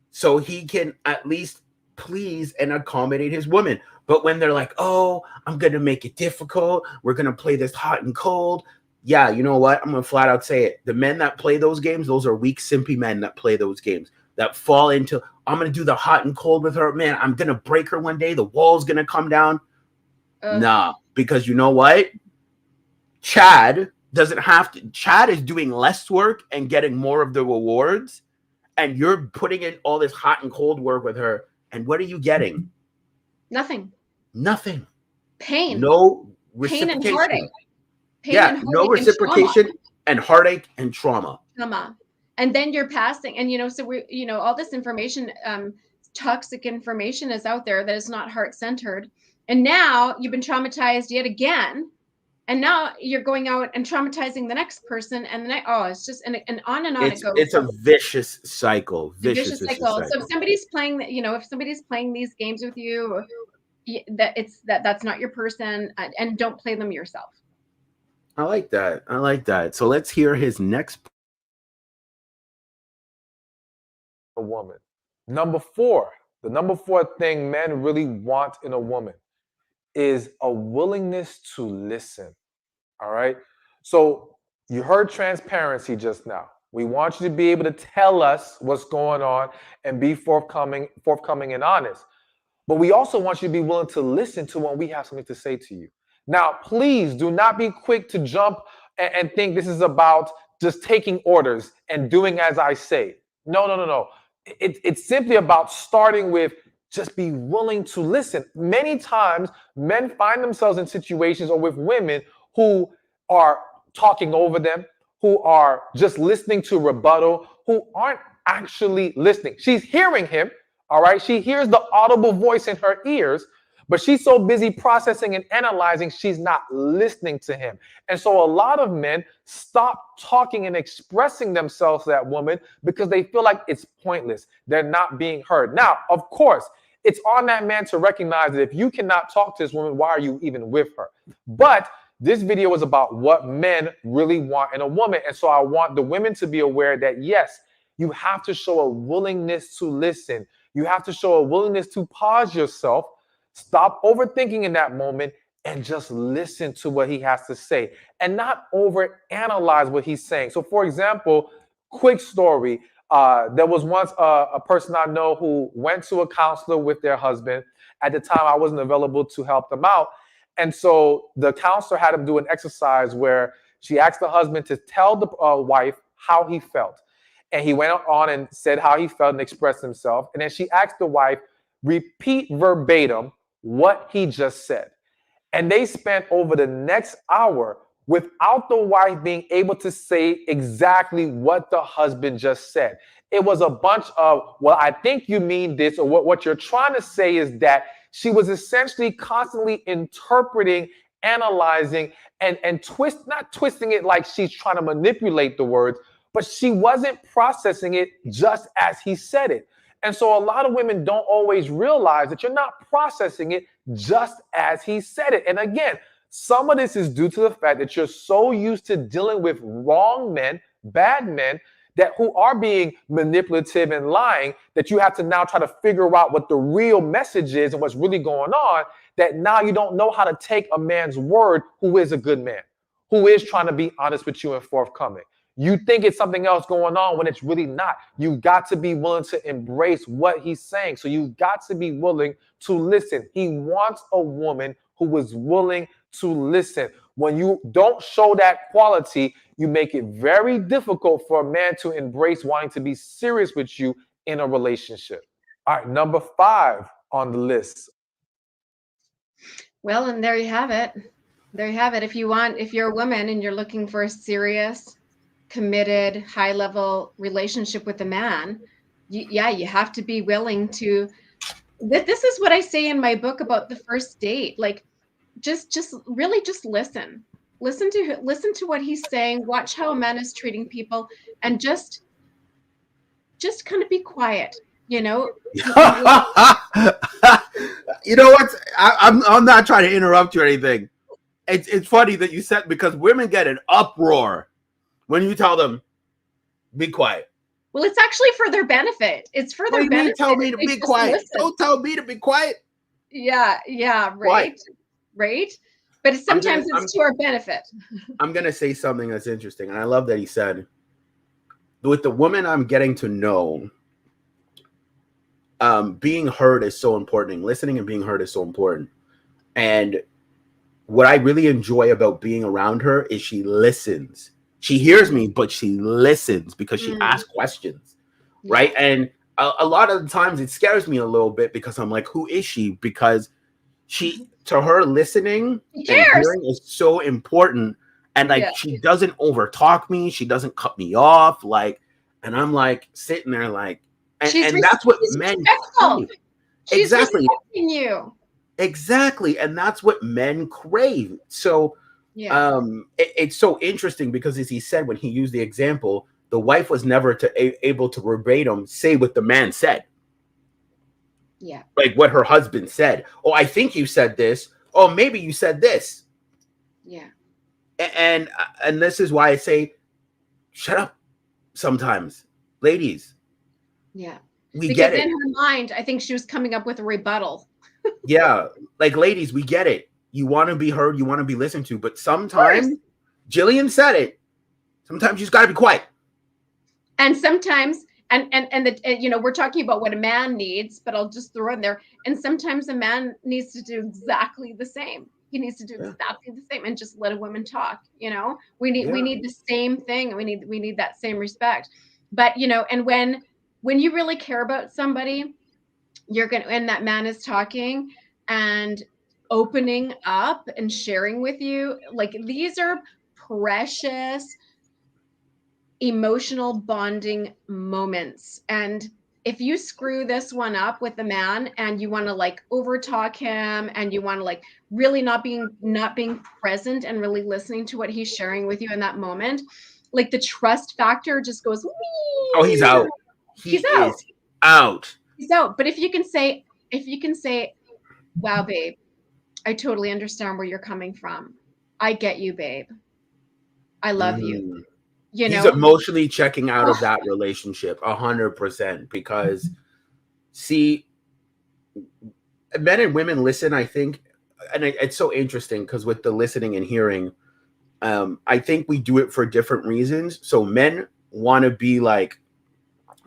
so he can at least please and accommodate his woman. But when they're like, oh, I'm going to make it difficult, we're going to play this hot and cold. Yeah, you know what? I'm going to flat out say it. The men that play those games, those are weak, simpy men that play those games, that fall into, I'm going to do the hot and cold with her. Man, I'm going to break her one day. The wall's going to come down. uh, Nah, because you know what? Chad doesn't have to. Chad is doing less work and getting more of the rewards, and you're putting in all this hot and cold work with her. And what are you getting? nothing. Nothing. Pain, No pain and heartache, reciprocation. pain Yeah, and no heartache and trauma. reciprocation and heartache and trauma. Trauma. And then you're passing, and so all this information, toxic information is out there that is not heart centered. And now you've been traumatized yet again. And now you're going out and traumatizing the next person, and it's just and on it goes. It's a So vicious cycle. the Vicious, vicious vicious cycle. So if cycle. somebody's playing, if somebody's playing these games with you, that's not your person, and don't play them yourself. I like that. I like that. So let's hear his next. A woman. Number four, the number four thing men really want in a woman is a willingness to listen. All right. So you heard transparency just now. We want you to be able to tell us what's going on and be forthcoming and honest. But we also want you to be willing to listen to when we have something to say to you. Now, please do not be quick to jump and think this is about just taking orders and doing as I say. No, no, no, no. It's simply about starting with just be willing to listen. Many times, men find themselves in situations or with women who are talking over them, who are just listening to rebuttal, who aren't actually listening. She's hearing him, all right? She hears the audible voice in her ears, but she's so busy processing and analyzing, she's not listening to him. And so a lot of men stop talking and expressing themselves to that woman because they feel like it's pointless. They're not being heard. Now, of course, it's on that man to recognize that if you cannot talk to this woman, why are you even with her? But this video is about what men really want in a woman. And so I want the women to be aware that, yes, you have to show a willingness to listen. You have to show a willingness to pause yourself, stop overthinking in that moment, and just listen to what he has to say and not overanalyze what he's saying. So, for example, quick story. There was once a person I know who went to a counselor with their husband. At the time, I wasn't available to help them out. And so the counselor had him do an exercise where she asked the husband to tell the wife how he felt. And he went on and said how he felt and expressed himself. And then she asked the wife, repeat verbatim what he just said. And they spent over the next hour without the wife being able to say exactly what the husband just said. It was a bunch of, well, I think you mean this, or what you're trying to say is that. She was essentially constantly interpreting, analyzing, and not twisting it like she's trying to manipulate the words, but she wasn't processing it just as he said it. And so a lot of women don't always realize that you're not processing it just as he said it. And again, some of this is due to the fact that you're so used to dealing with wrong men, bad men, that who are being manipulative and lying, that you have to now try to figure out what the real message is and what's really going on, that now you don't know how to take a man's word who is a good man, who is trying to be honest with you and forthcoming. You think it's something else going on when it's really not. You've got to be willing to embrace what he's saying. So you've got to be willing to listen. He wants a woman who is willing to listen. When you don't show that quality, you make it very difficult for a man to embrace wanting to be serious with you in a relationship. All right, number 5 on the list. Well, and there you have it. There you have it. If you're a woman and you're looking for a serious, committed, high-level relationship with a man, you have to be willing to. This is what I say in my book about the first date. Like, just really just listen. Listen to what he's saying. Watch how a man is treating people, and just kind of be quiet. You know what? I'm not trying to interrupt you or anything. It's funny that you said, because women get an uproar when you tell them be quiet. Well, it's actually for their benefit. It's for their benefit. Tell me to be quiet. Listen. Don't tell me to be quiet. Yeah, right. Right. But sometimes it's to our benefit. I'm going to say something that's interesting. And I love that he said, with the woman I'm getting to know, being heard is so important. Listening and being heard is so important. And what I really enjoy about being around her is she listens. She hears me, but she listens because she asks questions, right? And a lot of the times it scares me a little bit because I'm like, who is she? Because to her, listening and hearing is so important. And like, she doesn't over talk me. She doesn't cut me off. Like, and I'm like sitting there like, and that's what men crave. She's respecting you. Exactly. And that's what men crave. So it's so interesting because, as he said, when he used the example, the wife was never able to verbatim say what the man said. Yeah. Like what her husband said. Oh, I think you said this. Oh, maybe you said this. Yeah. And this is why I say, shut up sometimes, ladies. Yeah. We get it. Because in her mind, I think she was coming up with a rebuttal. Yeah. Like, ladies, we get it. You want to be heard. You want to be listened to. But sometimes, Jillian said it. Sometimes you just got to be quiet. And sometimes, we're talking about what a man needs, but I'll just throw in there. And sometimes a man needs to do exactly the same. He needs to do exactly the same and just let a woman talk. We need the same thing. We need that same respect. But, and when you really care about somebody, and that man is talking and opening up and sharing with you, like, these are precious emotional bonding moments. And if you screw this one up with a man and you want to like over talk him and you want to like really not being present and really listening to what he's sharing with you in that moment, like the trust factor just goes, oh, he's out. He's out. He's out. But if you can say, wow, babe, I totally understand where you're coming from. I get you, babe. I love you. He's emotionally checking out of that relationship 100%, because See, men and women listen, I think, and it's so interesting because with the listening and hearing, I think we do it for different reasons. So men want to be like,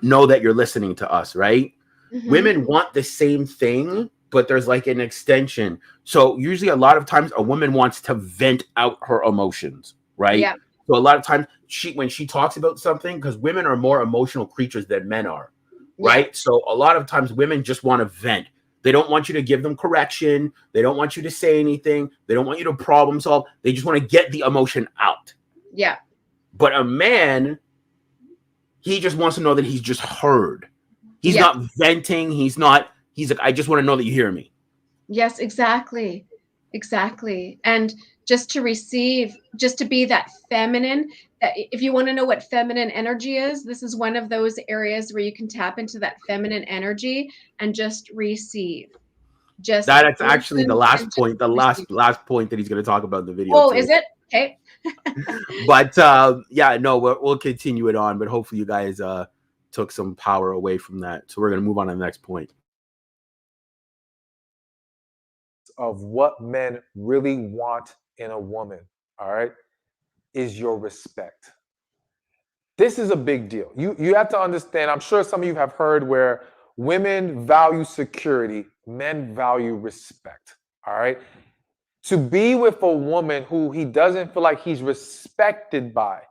know that you're listening to us, right? Mm-hmm. Women want the same thing, but there's like an extension. So usually a lot of times a woman wants to vent out her emotions, right? Yeah. So a lot of times when she talks about something, because women are more emotional creatures than men are, Yeah. right? So a lot of times women just want to vent. They don't want you to give them correction. They don't want you to say anything. They don't want you to problem solve. They just want to get the emotion out. Yeah. But a man, he just wants to know that he's just heard. He's Yeah. not venting. He's like, I just want to know that you hear me. Yes, exactly. Exactly. And just to receive, just to be that feminine, that if you want to know what feminine energy is, this is one of those areas where you can tap into that feminine energy and just receive. Just That's actually the listen last and just point, the receive. last point that he's going to talk about in the video Oh, too. is it? Okay. But yeah, no, we'll continue it on. But hopefully, you guys took some power away from that. So we're going to move on to the next point. Of what men really want in a woman, all right, is your respect. This is a big deal. You have to understand, I'm sure some of you have heard where women value security, men value respect. All right. To be with a woman who he doesn't feel like he's respected by,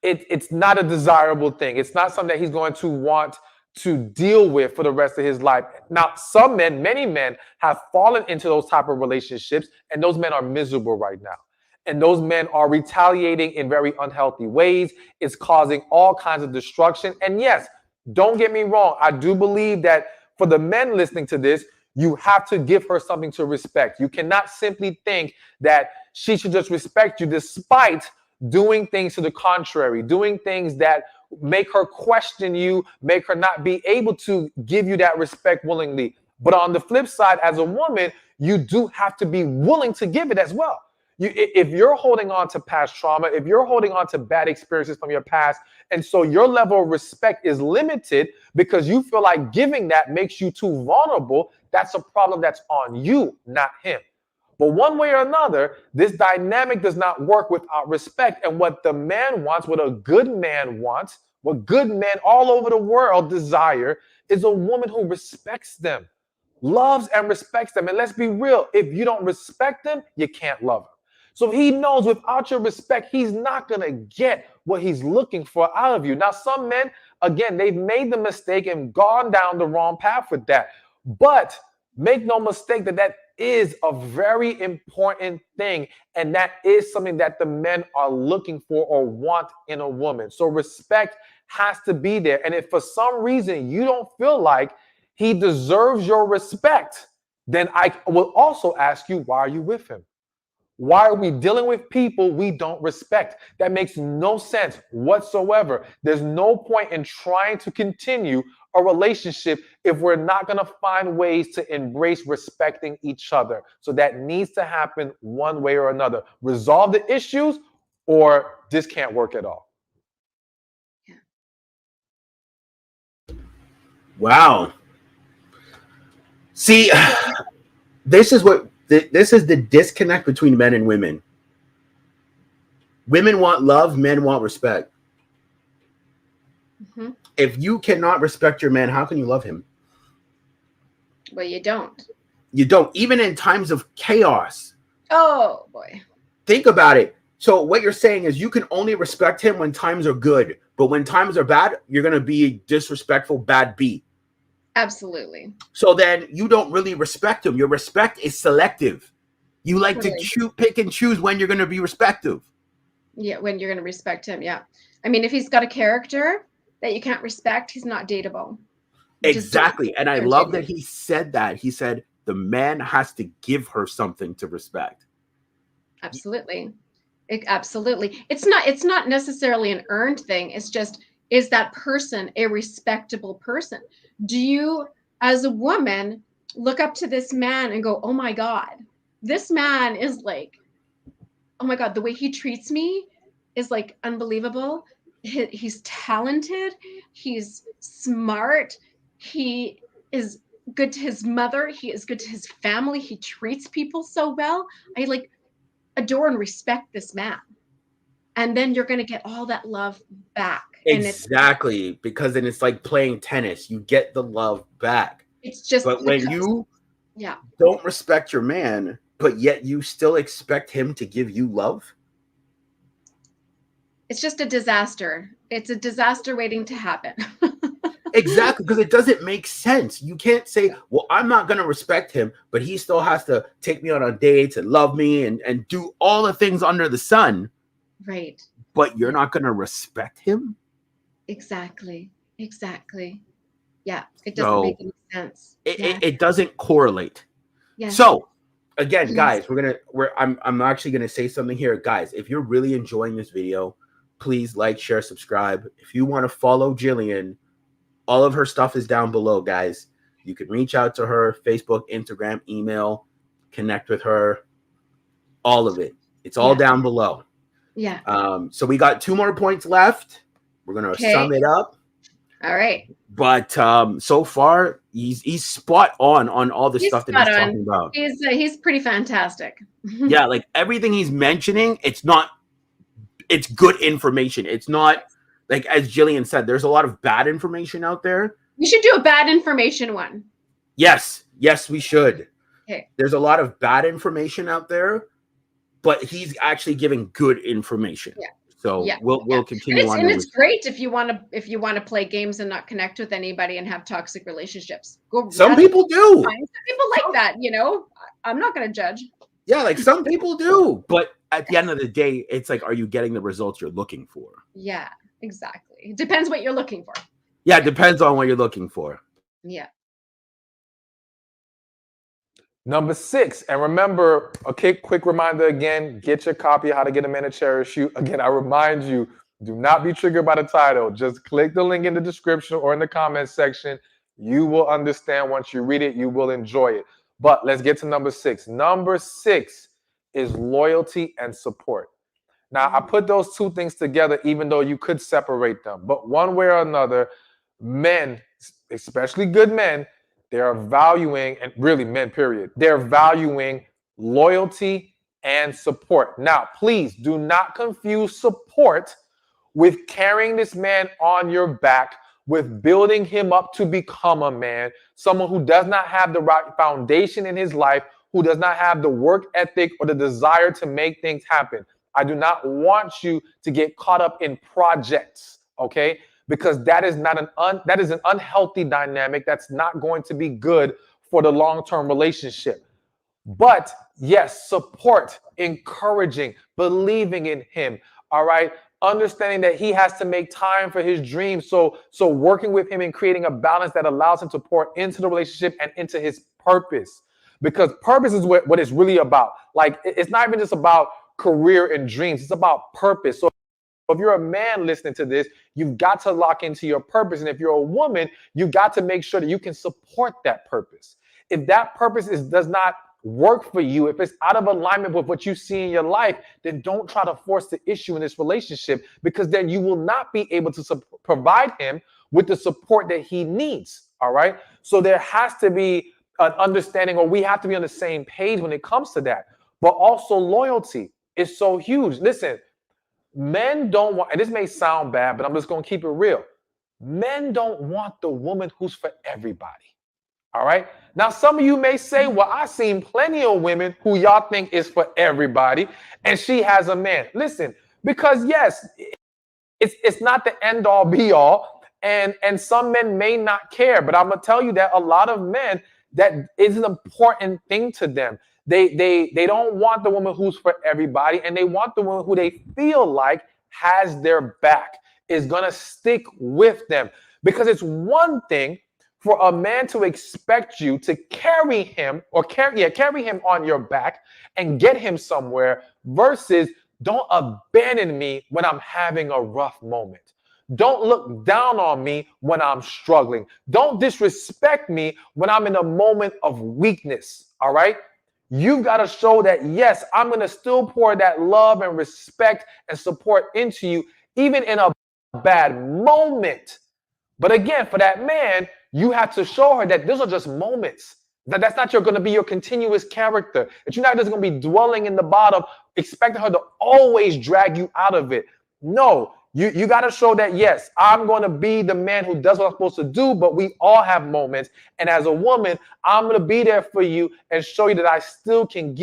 it's not a desirable thing. It's not something that he's going to want to deal with for the rest of his life. Now, some men, many men have fallen into those type of relationships, and those men are miserable right now. And those men are retaliating in very unhealthy ways. It's causing all kinds of destruction. And yes, don't get me wrong. I do believe that for the men listening to this, you have to give her something to respect. You cannot simply think that she should just respect you despite doing things to the contrary, doing things that make her question you, make her not be able to give you that respect willingly. But on the flip side, as a woman, you do have to be willing to give it as well. If you're holding on to past trauma, if you're holding on to bad experiences from your past, and so your level of respect is limited because you feel like giving that makes you too vulnerable, that's a problem that's on you, not him. But one way or another, this dynamic does not work without respect. And what the man wants, what a good man wants, what good men all over the world desire is a woman who respects them, loves and respects them. And let's be real, if you don't respect them, you can't love them. So he knows without your respect, he's not going to get what he's looking for out of you. Now, some men, again, they've made the mistake and gone down the wrong path with that. But make no mistake that is a very important thing. And that is something that the men are looking for or want in a woman. So respect has to be there. And if for some reason you don't feel like he deserves your respect, then I will also ask you, why are you with him? Why are we dealing with people we don't respect? That makes no sense whatsoever. There's no point in trying to continue a relationship if we're not going to find ways to embrace respecting each other. So that needs to happen one way or another. Resolve the issues or this can't work at all. Wow. See, this is the disconnect between men and women. Women want love, men want respect. Mm-hmm. If you cannot respect your man, how can you love him? Well, you don't. You don't, even in times of chaos. Oh, boy. Think about it. So what you're saying is you can only respect him when times are good, but when times are bad, you're going to be disrespectful, bad B. Absolutely. So then you don't really respect him. Your respect is selective. You like Totally. to pick and choose when you're going to be respective. Yeah, when you're going to respect him. Yeah. I mean, if he's got a character that you can't respect, he's not dateable. Exactly. And I love that continue. he said that. He said the man has to give her something to respect. Absolutely. Absolutely. It's not necessarily an earned thing. It's just, is that person a respectable person? Do you, as a woman, look up to this man and go, oh my God, this man is like, oh my God, the way he treats me is like unbelievable. He's talented. He's smart. He is good to his mother. He is good to his family. He treats people so well. I like adore and respect this man. And then you're going to get all that love back. And Exactly, because then it's like playing tennis. You get the love back. it's just But when you yeah, don't respect your man, but yet you still expect him to give you love, it's just a disaster. It's a disaster waiting to happen. exactly, because it doesn't make sense. You can't say, well, I'm not going to respect him, but he still has to take me on dates and love me and do all the things under the sun. Right. But you're not going to respect him? Exactly. Exactly. Yeah. It doesn't So make any sense. it doesn't correlate. Yeah. So again, He's- guys, I'm actually gonna say something here. Guys, if you're really enjoying this video, please like, share, subscribe. If you want to follow Jillian, all of her stuff is down below, guys. You can reach out to her, Facebook, Instagram, email, connect with her, all of it. It's all down below. Yeah. So we got 2 more points left. We're gonna sum it up. All right. But so far, he's spot on all the stuff that he's talking about. He's pretty fantastic. Yeah, like everything he's mentioning, it's good information. It's not like, as Jillian said, there's a lot of bad information out there. We should do a bad information one. Yes, we should. Okay. There's a lot of bad information out there, but he's actually giving good information. Yeah. So we'll continue on. And it's great if you want to play games and not connect with anybody and have toxic relationships. Some people do. Some people like that, you know. I'm not going to judge. Yeah, like some people do, but at the end of the day, it's like, are you getting the results you're looking for? Yeah, exactly. It depends what you're looking for. Yeah, it depends on what you're looking for. Yeah. Number 6, and remember, a quick reminder again, get your copy of How to Get a Man to Cherish You. Again, I remind you, do not be triggered by the title. Just click the link in the description or in the comment section. You will understand once you read it. You will enjoy it. But let's get to number 6. Number 6 is loyalty and support. Now, I put those two things together, even though you could separate them. But one way or another, men, especially good men, they are valuing, and really men, period, they're valuing loyalty and support. Now, please do not confuse support with carrying this man on your back, with building him up to become a man, someone who does not have the right foundation in his life, who does not have the work ethic or the desire to make things happen. I do not want you to get caught up in projects, okay? Because that is that is an unhealthy dynamic that's not going to be good for the long-term relationship. But yes, support, encouraging, believing in him, all right? Understanding that he has to make time for his dreams. So working with him and creating a balance that allows him to pour into the relationship and into his purpose. Because purpose is what it's really about. Like, it's not even just about career and dreams. It's about purpose. So if you're a man listening to this, you've got to lock into your purpose. And if you're a woman, you've got to make sure that you can support that purpose. If that purpose does not work for you, if it's out of alignment with what you see in your life, then don't try to force the issue in this relationship, because then you will not be able to provide him with the support that he needs. All right. So there has to be an understanding, or we have to be on the same page when it comes to that. But also loyalty is so huge. Listen, men don't want, and this may sound bad, but I'm just going to keep it real. Men don't want the woman who's for everybody. All right. Now, some of you may say, well, I've seen plenty of women who y'all think is for everybody, and she has a man. Listen, because yes, it's not the end all be all. And some men may not care, but I'm going to tell you that a lot of men, that is an important thing to them. They don't want the woman who's for everybody, and they want the woman who they feel like has their back, is going to stick with them. Because it's one thing for a man to expect you to carry him on your back and get him somewhere, versus don't abandon me when I'm having a rough moment. Don't look down on me when I'm struggling. Don't disrespect me when I'm in a moment of weakness. All right. You've got to show that, yes, I'm going to still pour that love and respect and support into you, even in a bad moment. But again, for that man, you have to show her that those are just moments. That's not going to be your continuous character. That you're not just going to be dwelling in the bottom, expecting her to always drag you out of it. No, you got to show that, yes, I'm going to be the man who does what I'm supposed to do, but we all have moments. And as a woman, I'm going to be there for you and show you that I still can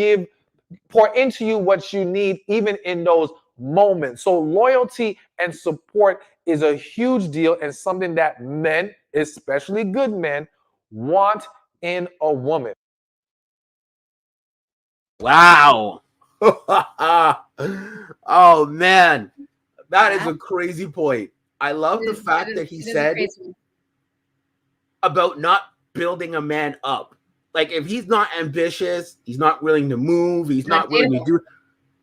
pour into you what you need, even in those moments. So loyalty and support is a huge deal and something that men, especially good men, want in a woman. Wow. Oh man, that is Yeah, a crazy point. I love the fact that he it is a said crazy one. about not building a man up. Like if he's not ambitious, he's not willing to move, he's Not not willing to dateable. do.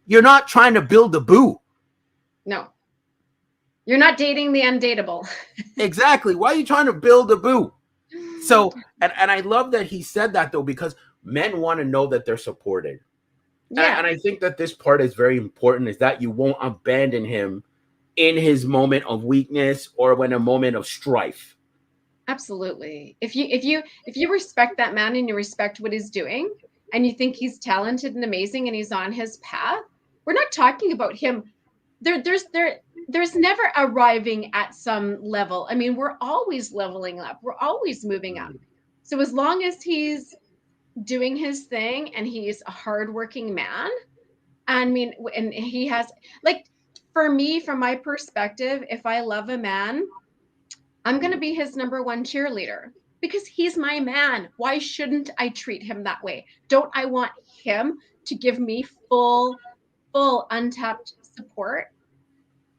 You're not trying to build a boo. No, you're not dating the undateable. Exactly. Why are you trying to build a boo? So, and I love that he said that though, because men want to know that they're supported. Yeah, And I think that this part is very important, is that you won't abandon him in his moment of weakness or when a moment of strife. absolutely. If you respect that man and you respect what he's doing and you think he's talented and amazing and he's on his path, we're not talking about him. There's never arriving at some level. I mean, we're always leveling up. We're always moving up. So as long as he's doing his thing and he's a hardworking man, I mean, and he has, like, for me, from my perspective, if I love a man, I'm going to be his number one cheerleader because he's my man. Why shouldn't I treat him that way? Don't I want him to give me full untapped support?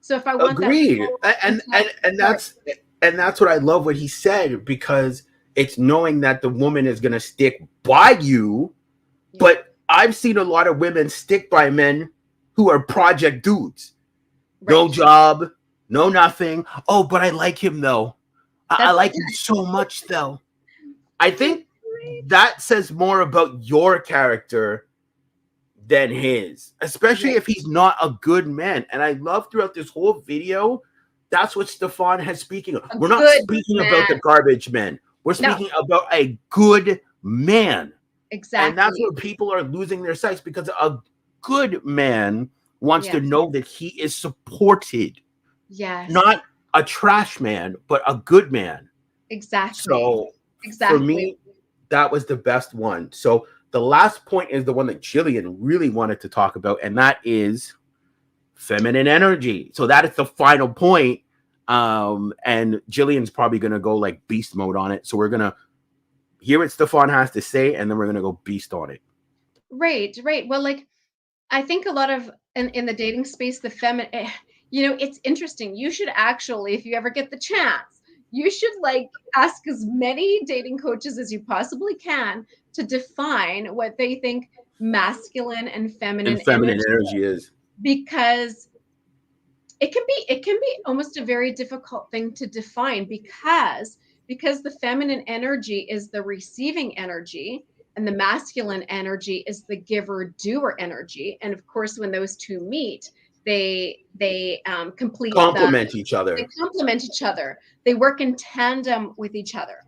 So if I want that Agreed. full And and untapped and support, that's what I love what he said, because it's knowing that the woman is going to stick by you. yeah, But I've seen a lot of women stick by men who are project dudes. No right. job, no nothing. Oh, but I like him though. I That's like him so much though. I think that says more about your character than his, especially right. if he's not a good man. And I love throughout this whole video, that's what Stefan has speaking of. A We're not good speaking about the man. garbage men. We're No, speaking about a good man. And that's exactly. where people are losing their sights, because a good man wants to Yes. know that he is supported, Yes. not a trash man, but a good man. Exactly. So for Exactly. me, that was the best one. So the last point is the one that Jillian really wanted to talk about, and that is feminine energy. So that is the final point. And Jillian's probably gonna go like beast mode on it. So we're gonna hear what Stefan has to say, and then we're gonna go beast on it. Right, right. Well, like, I think a lot of in the dating space, the feminine, it's interesting. You should actually, if you ever get the chance, you should like ask as many dating coaches as you possibly can to define what they think masculine and feminine And feminine energy, energy is. because it can be almost a very difficult thing to define, because the feminine energy is the receiving energy and the masculine energy is the giver doer energy, and of course when those two meet, they complete Complement each they other. complement each other, they work in tandem with each other.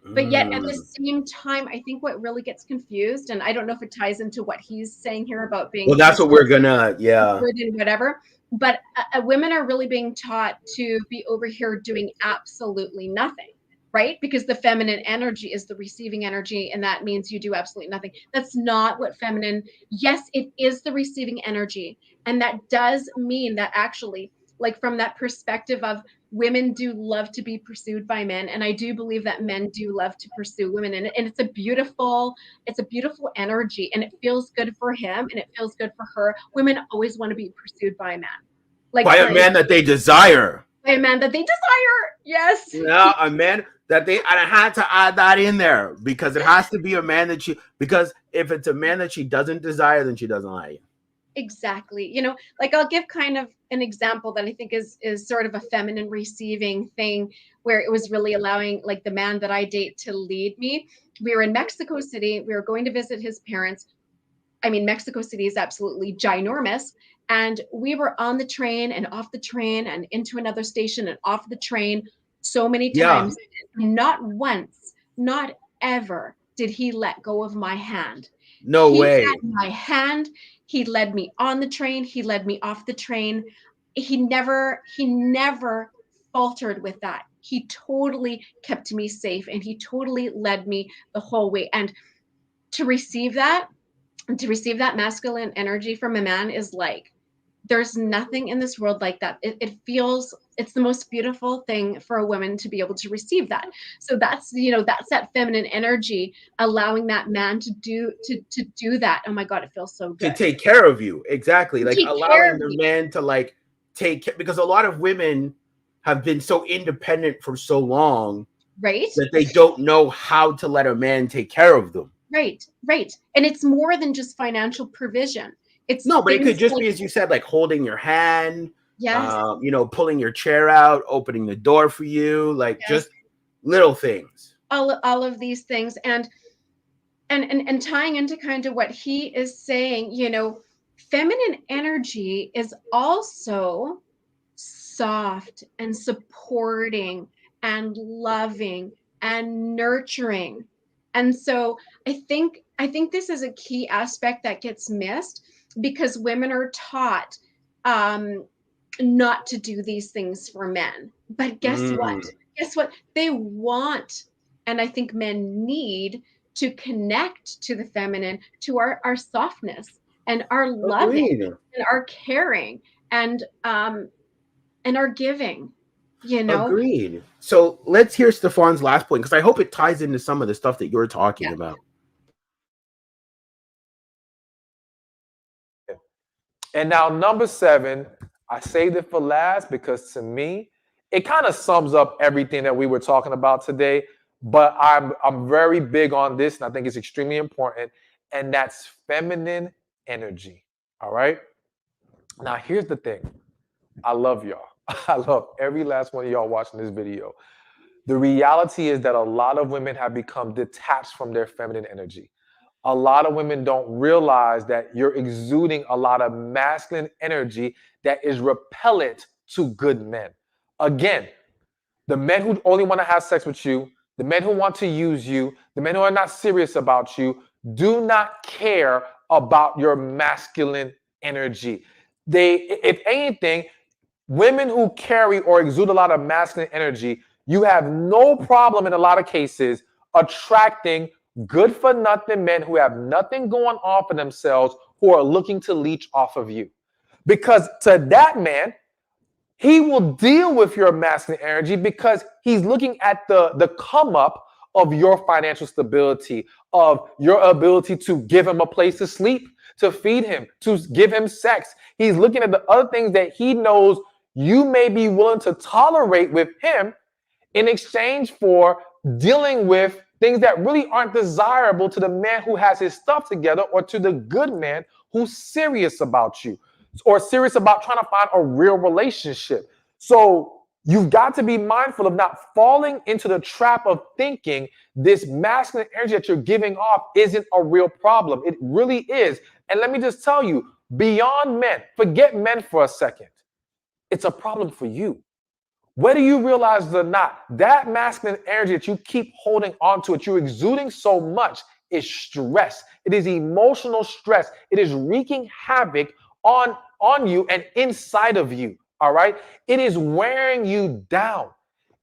But yet at the Mm. same time, I think what really gets confused, and I don't know if it ties into what he's saying here about being Well, that's what we're gonna, yeah. and whatever, but women are really being taught to be over here doing absolutely nothing, right? Because the feminine energy is the receiving energy, and that means you do absolutely nothing. That's not what feminine, yes, it is the receiving energy. And that does mean that actually, like from that perspective of women do love to be pursued by men. And I do believe that men do love to pursue women. And it's a beautiful energy, and it feels good for him and it feels good for her. Women always want to be pursued by a man. Like By for a man that they desire. by a man that they desire. Yes. Yeah, a man that they, and I had to add that in there because it has to be a man that she, because if it's a man that she doesn't desire, then she doesn't like you. Exactly. Like I'll give kind of an example that I think is sort of a feminine receiving thing, where it was really allowing like the man that I date to lead me. We were in Mexico City. We were going to visit his parents. I mean, Mexico City is absolutely ginormous. And we were on the train and off the train and into another station and off the train so many Yeah. times. Not once, not ever did he let go of my hand. No He way. had my hand. He led me on the train. He led me off the train. He never faltered with that. He totally kept me safe and he totally led me the whole way. And to receive that, to receive that masculine energy from a man is like, there's nothing in this world like that. It feels, it's the most beautiful thing for a woman to be able to receive that. So that's, that's that feminine energy allowing that man to do that. Oh my God, it feels so To good. take care of you. Exactly. To Like take care allowing of the you. man to like take care, because a lot of women have been so independent for so long Right? that they don't know how to let a man take care of them. Right, right. And it's more than just financial provision. It's No, but it could things just like, be, as you said, like holding your hand, yes, pulling your chair out, opening the door for you, like yes, just little things. all of these things. And tying into kind of what he is saying, feminine energy is also soft and supporting and loving and nurturing. And so I think this is a key aspect that gets missed because women are taught um not to do these things for men. But guess what? Mm, Guess what? They want, and I think men need to connect to the feminine, to our softness and our loving agreed. and our caring and our giving, you know? Agreed. So let's hear Stefan's last point, because I hope it ties into some of the stuff that you're Yeah. talking about. And now number 7, I saved it for last because to me, it kind of sums up everything that we were talking about today. But I'm very big on this, and I think it's extremely important, and that's feminine energy. All right. Now here's the thing. I love y'all. I love every last one of y'all watching this video. The reality is that a lot of women have become detached from their feminine energy. A lot of women don't realize that you're exuding a lot of masculine energy that is repellent to good men. Again, the men who only want to have sex with you, the men who want to use you, the men who are not serious about you, do not care about your masculine energy. They, if anything, women who carry or exude a lot of masculine energy, you have no problem in a lot of cases attracting good for nothing men who have nothing going on for themselves, who are looking to leech off of you. Because to that man, he will deal with your masculine energy because he's looking at the come up of your financial stability, of your ability to give him a place to sleep, to feed him, to give him sex. He's looking at the other things that he knows you may be willing to tolerate with him in exchange for dealing with things that really aren't desirable to the man who has his stuff together, or to the good man who's serious about you or serious about trying to find a real relationship. So you've got to be mindful of not falling into the trap of thinking this masculine energy that you're giving off isn't a real problem. It really is. And let me just tell you, beyond men, forget men for a second. It's a problem for you. Whether you realize it or not, that masculine energy that you keep holding on to, it you're exuding so much, is stress. It is emotional stress. It is wreaking havoc on you and inside of you. All right. It is wearing you down.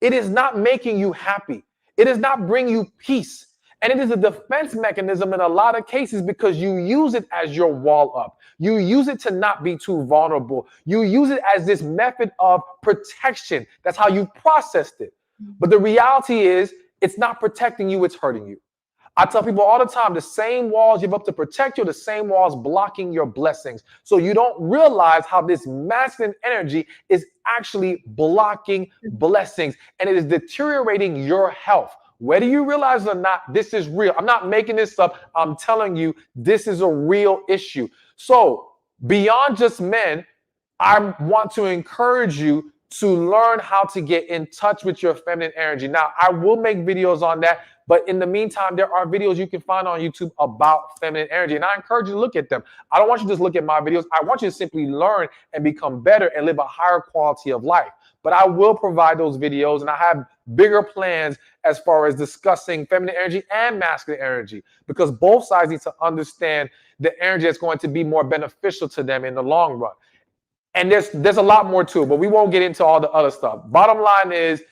It is not making you happy. It does not bring you peace. And it is a defense mechanism in a lot of cases because you use it as your wall up. You use it to not be too vulnerable. You use it as this method of protection. That's how you processed it. But the reality is, it's not protecting you, it's hurting you. I tell people all the time, the same walls you've up to protect you, the same walls blocking your blessings. So you don't realize how this masculine energy is actually blocking blessings, and it is deteriorating your health. Whether you realize it or not, this is real. I'm not making this up. I'm telling you, this is a real issue. So beyond just men, I want to encourage you to learn how to get in touch with your feminine energy. Now, I will make videos on that, But in the meantime, there are videos you can find on YouTube about feminine energy. And I encourage you to look at them. I don't want you to just look at my videos. I want you to simply learn and become better and live a higher quality of life. But I will provide those videos, and I have bigger plans as far as discussing feminine energy and masculine energy, because both sides need to understand the energy that's going to be more beneficial to them in the long run. And there's a lot more too, but we won't get into all the other stuff. Bottom line is,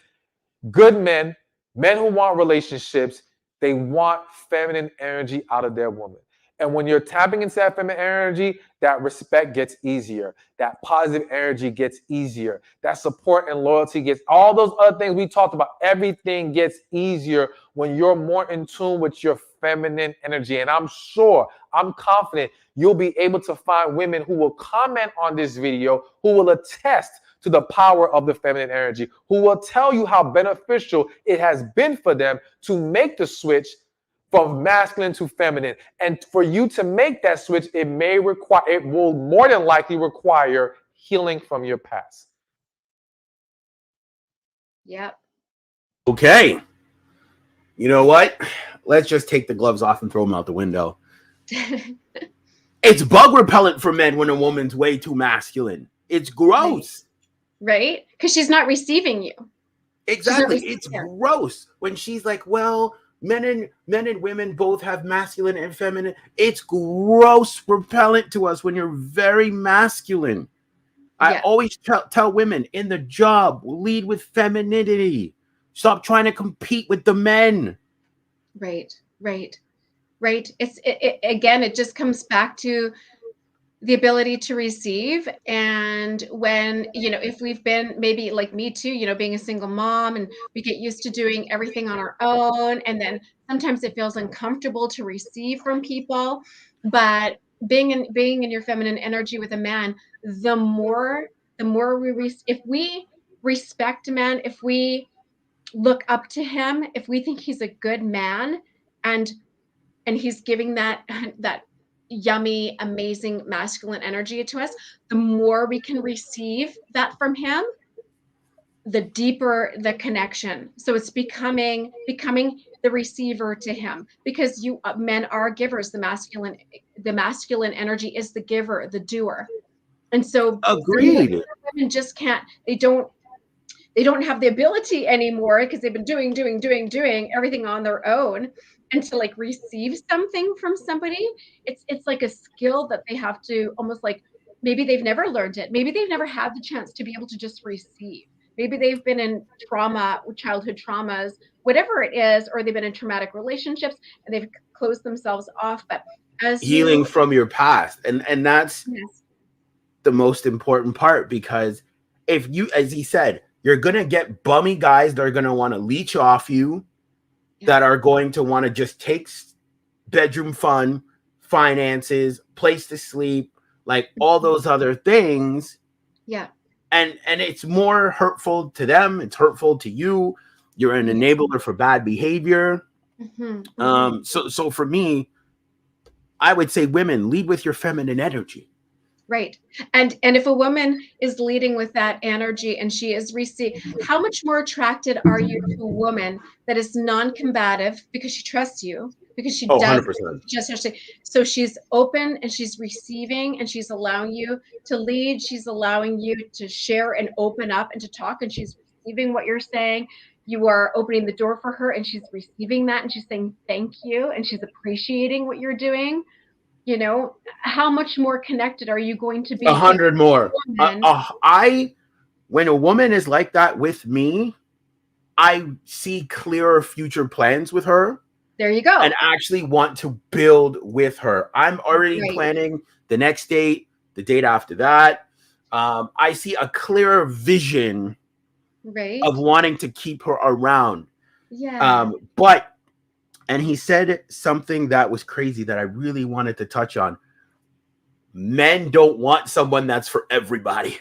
good men, men who want relationships, they want feminine energy out of their woman. And when you're tapping into that feminine energy, that respect gets easier. That positive energy gets easier. That support and loyalty gets, all those other things we talked about, everything gets easier when you're more in tune with your feminine energy. And I'm sure, I'm confident you'll be able to find women who will comment on this video, who will attest to the power of the feminine energy, who will tell you how beneficial it has been for them to make the switch from masculine to feminine. And for you to make that switch, it will more than likely require healing from your past. Yep. Okay. You know what? Let's just take the gloves off and throw them out the window. It's bug repellent for men when a woman's way too masculine. It's gross. Right? Because she's not receiving you. Exactly. It's gross when she's like, well, men and women both have masculine and feminine. It's gross repellent to us when you're very masculine. I always tell women in the job, lead with femininity. Stop trying to compete with the men. Right. Again, it just comes back to the ability to receive. And when, if we've been, maybe like me too, being a single mom, and we get used to doing everything on our own, and then sometimes it feels uncomfortable to receive from people. But being in your feminine energy with a man, the more if we respect a man, if we look up to him, if we think he's a good man, and he's giving that yummy, amazing masculine energy to us, the more we can receive that from him, the deeper the connection. So it's becoming the receiver to him, because men are givers. The masculine energy is the giver, the doer. And so agreed. Women just can't, they don't have the ability anymore, because they've been doing everything on their own. And to like receive something from somebody, it's like a skill that they have to almost like, maybe they've never learned it. Maybe they've never had the chance to be able to just receive. Maybe they've been in childhood traumas, whatever it is, or they've been in traumatic relationships and they've closed themselves off. But as healing from your past, and that's the most important part, because if you, as he said, you're gonna get bummy guys that are gonna want to leech off you, that are going to want to just take bedroom fun, finances, place to sleep, like all those other things. And it's more hurtful to them. It's hurtful to you. You're an enabler for bad behavior. So for me, I would say, women, lead with your feminine energy. Right. And if a woman is leading with that energy and she is receiving, how much more attracted are you to a woman that is non-combative, because she trusts you, because she does 100%. just, so she's open and she's receiving and she's allowing you to lead. She's allowing you to share and open up and to talk, and she's receiving what you're saying. You are opening the door for her and she's receiving that, and she's saying thank you, and she's appreciating what you're doing. How much more connected are you going to be? 100 more. When a woman is like that with me, I see clearer future plans with her. There you go. And actually want to build with her. I'm already planning the next date, the date after that. I see a clearer vision of wanting to keep her around. And he said something that was crazy that I really wanted to touch on. Men don't want someone that's for everybody.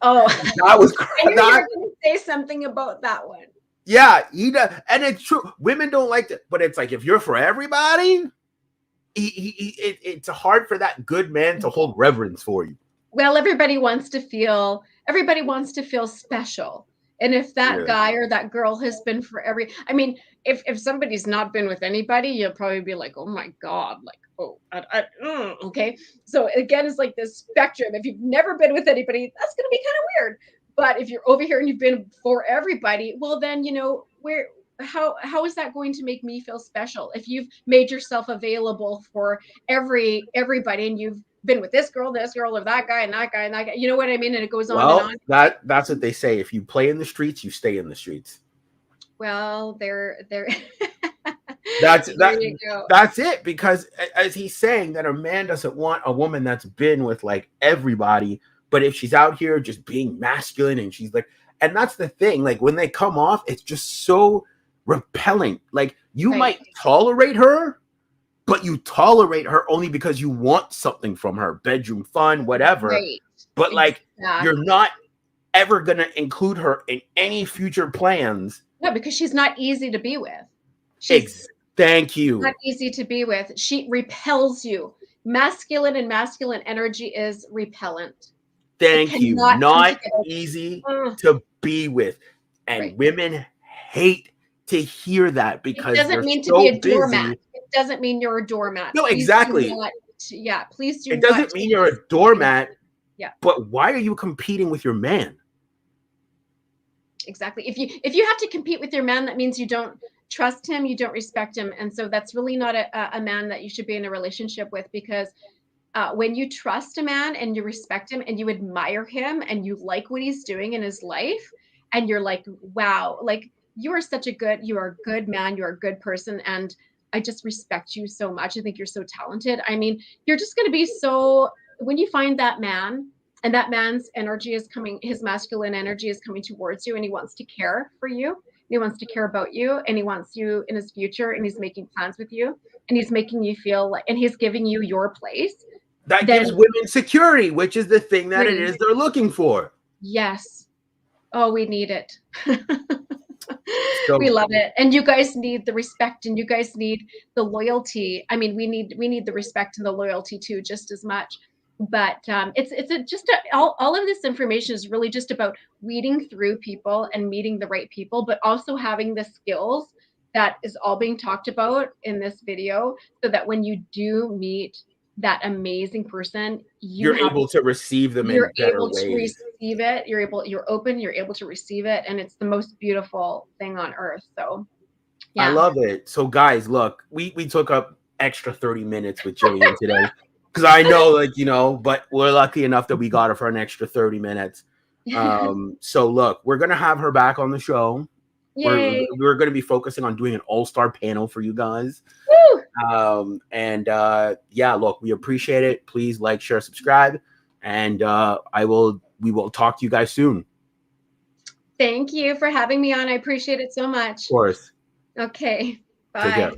Oh, that was crazy. I knew you were going to say something about that one. Yeah, he does. And it's true. Women don't like that. But it's like, if you're for everybody, it's hard for that good man to hold reverence for you. Well, everybody wants to feel special. And if that Yeah. guy or that girl has been for I mean, if somebody's not been with anybody, you'll probably be like, oh my God, like, oh, okay. So again, it's like this spectrum. If you've never been with anybody, that's going to be kind of weird. But if you're over here and you've been for everybody, well, then, how is that going to make me feel special? If you've made yourself available for everybody and you've been with this girl, or that guy, and that guy, and that guy, you know what I mean? And it goes on and Well, on. that's what they say. If you play in the streets, you stay in the streets. Well, they're That's there that. you go. That's it. Because as he's saying that a man doesn't want a woman that's been with like everybody, but if she's out here just being masculine and she's like, and that's the thing. Like when they come off, it's just so repelling. Like you Right. might tolerate her, but you tolerate her only because you want something from her, bedroom fun, whatever. Right. But like Exactly. you're not ever gonna include her in any future plans. No, because she's not easy to be with. She's Thank you. not easy to be with. She repels you. Masculine energy is repellent. Thank you. cannot come Not together. easy Ugh. to be with. And Right. women hate to hear that It because doesn't they're mean to so be a doormat. busy. It doesn't mean you're a doormat. No, Please exactly. do not, please do It not doesn't take mean you're this. a doormat. Yeah. But why are you competing with your man? Exactly. If you have to compete with your man, that means you don't trust him, you don't respect him, and so that's really not a man that you should be in a relationship with, because when you trust a man and you respect him and you admire him and you like what he's doing in his life, and you're like, wow, like you are a good man, you're a good person, and I just respect you so much. I think you're so talented. I mean, you're just going to be so, when you find that man and that man's energy is coming, his masculine energy is coming towards you, and he wants to care for you, and he wants to care about you, and he wants you in his future, and he's making plans with you, and he's making you feel like, and he's giving you your place. That Then gives women security, which is the thing that it is they're looking for. yes. Oh, we need it. So We love it. And you guys need the respect, and you guys need the loyalty. I mean, we need the respect and the loyalty too, just as much. But all of this information is really just about weeding through people and meeting the right people, but also having the skills that is all being talked about in this video, so that when you do meet that amazing person, you're able to receive them in better able to ways. receive it. You're open, you're able to receive it, and it's the most beautiful thing on earth. So yeah. I love it. So guys, look, we took up extra 30 minutes with Jillian today because I know, like, but we're lucky enough that we got her for an extra 30 minutes. So look, we're gonna have her back on the show. Yay. We're going to be focusing on doing an all-star panel for you guys. Woo! Yeah, look, we appreciate it. Please like, share, subscribe, and we will talk to you guys soon. Thank you for having me on. I appreciate it so much. Of course. Okay. Bye. Take care.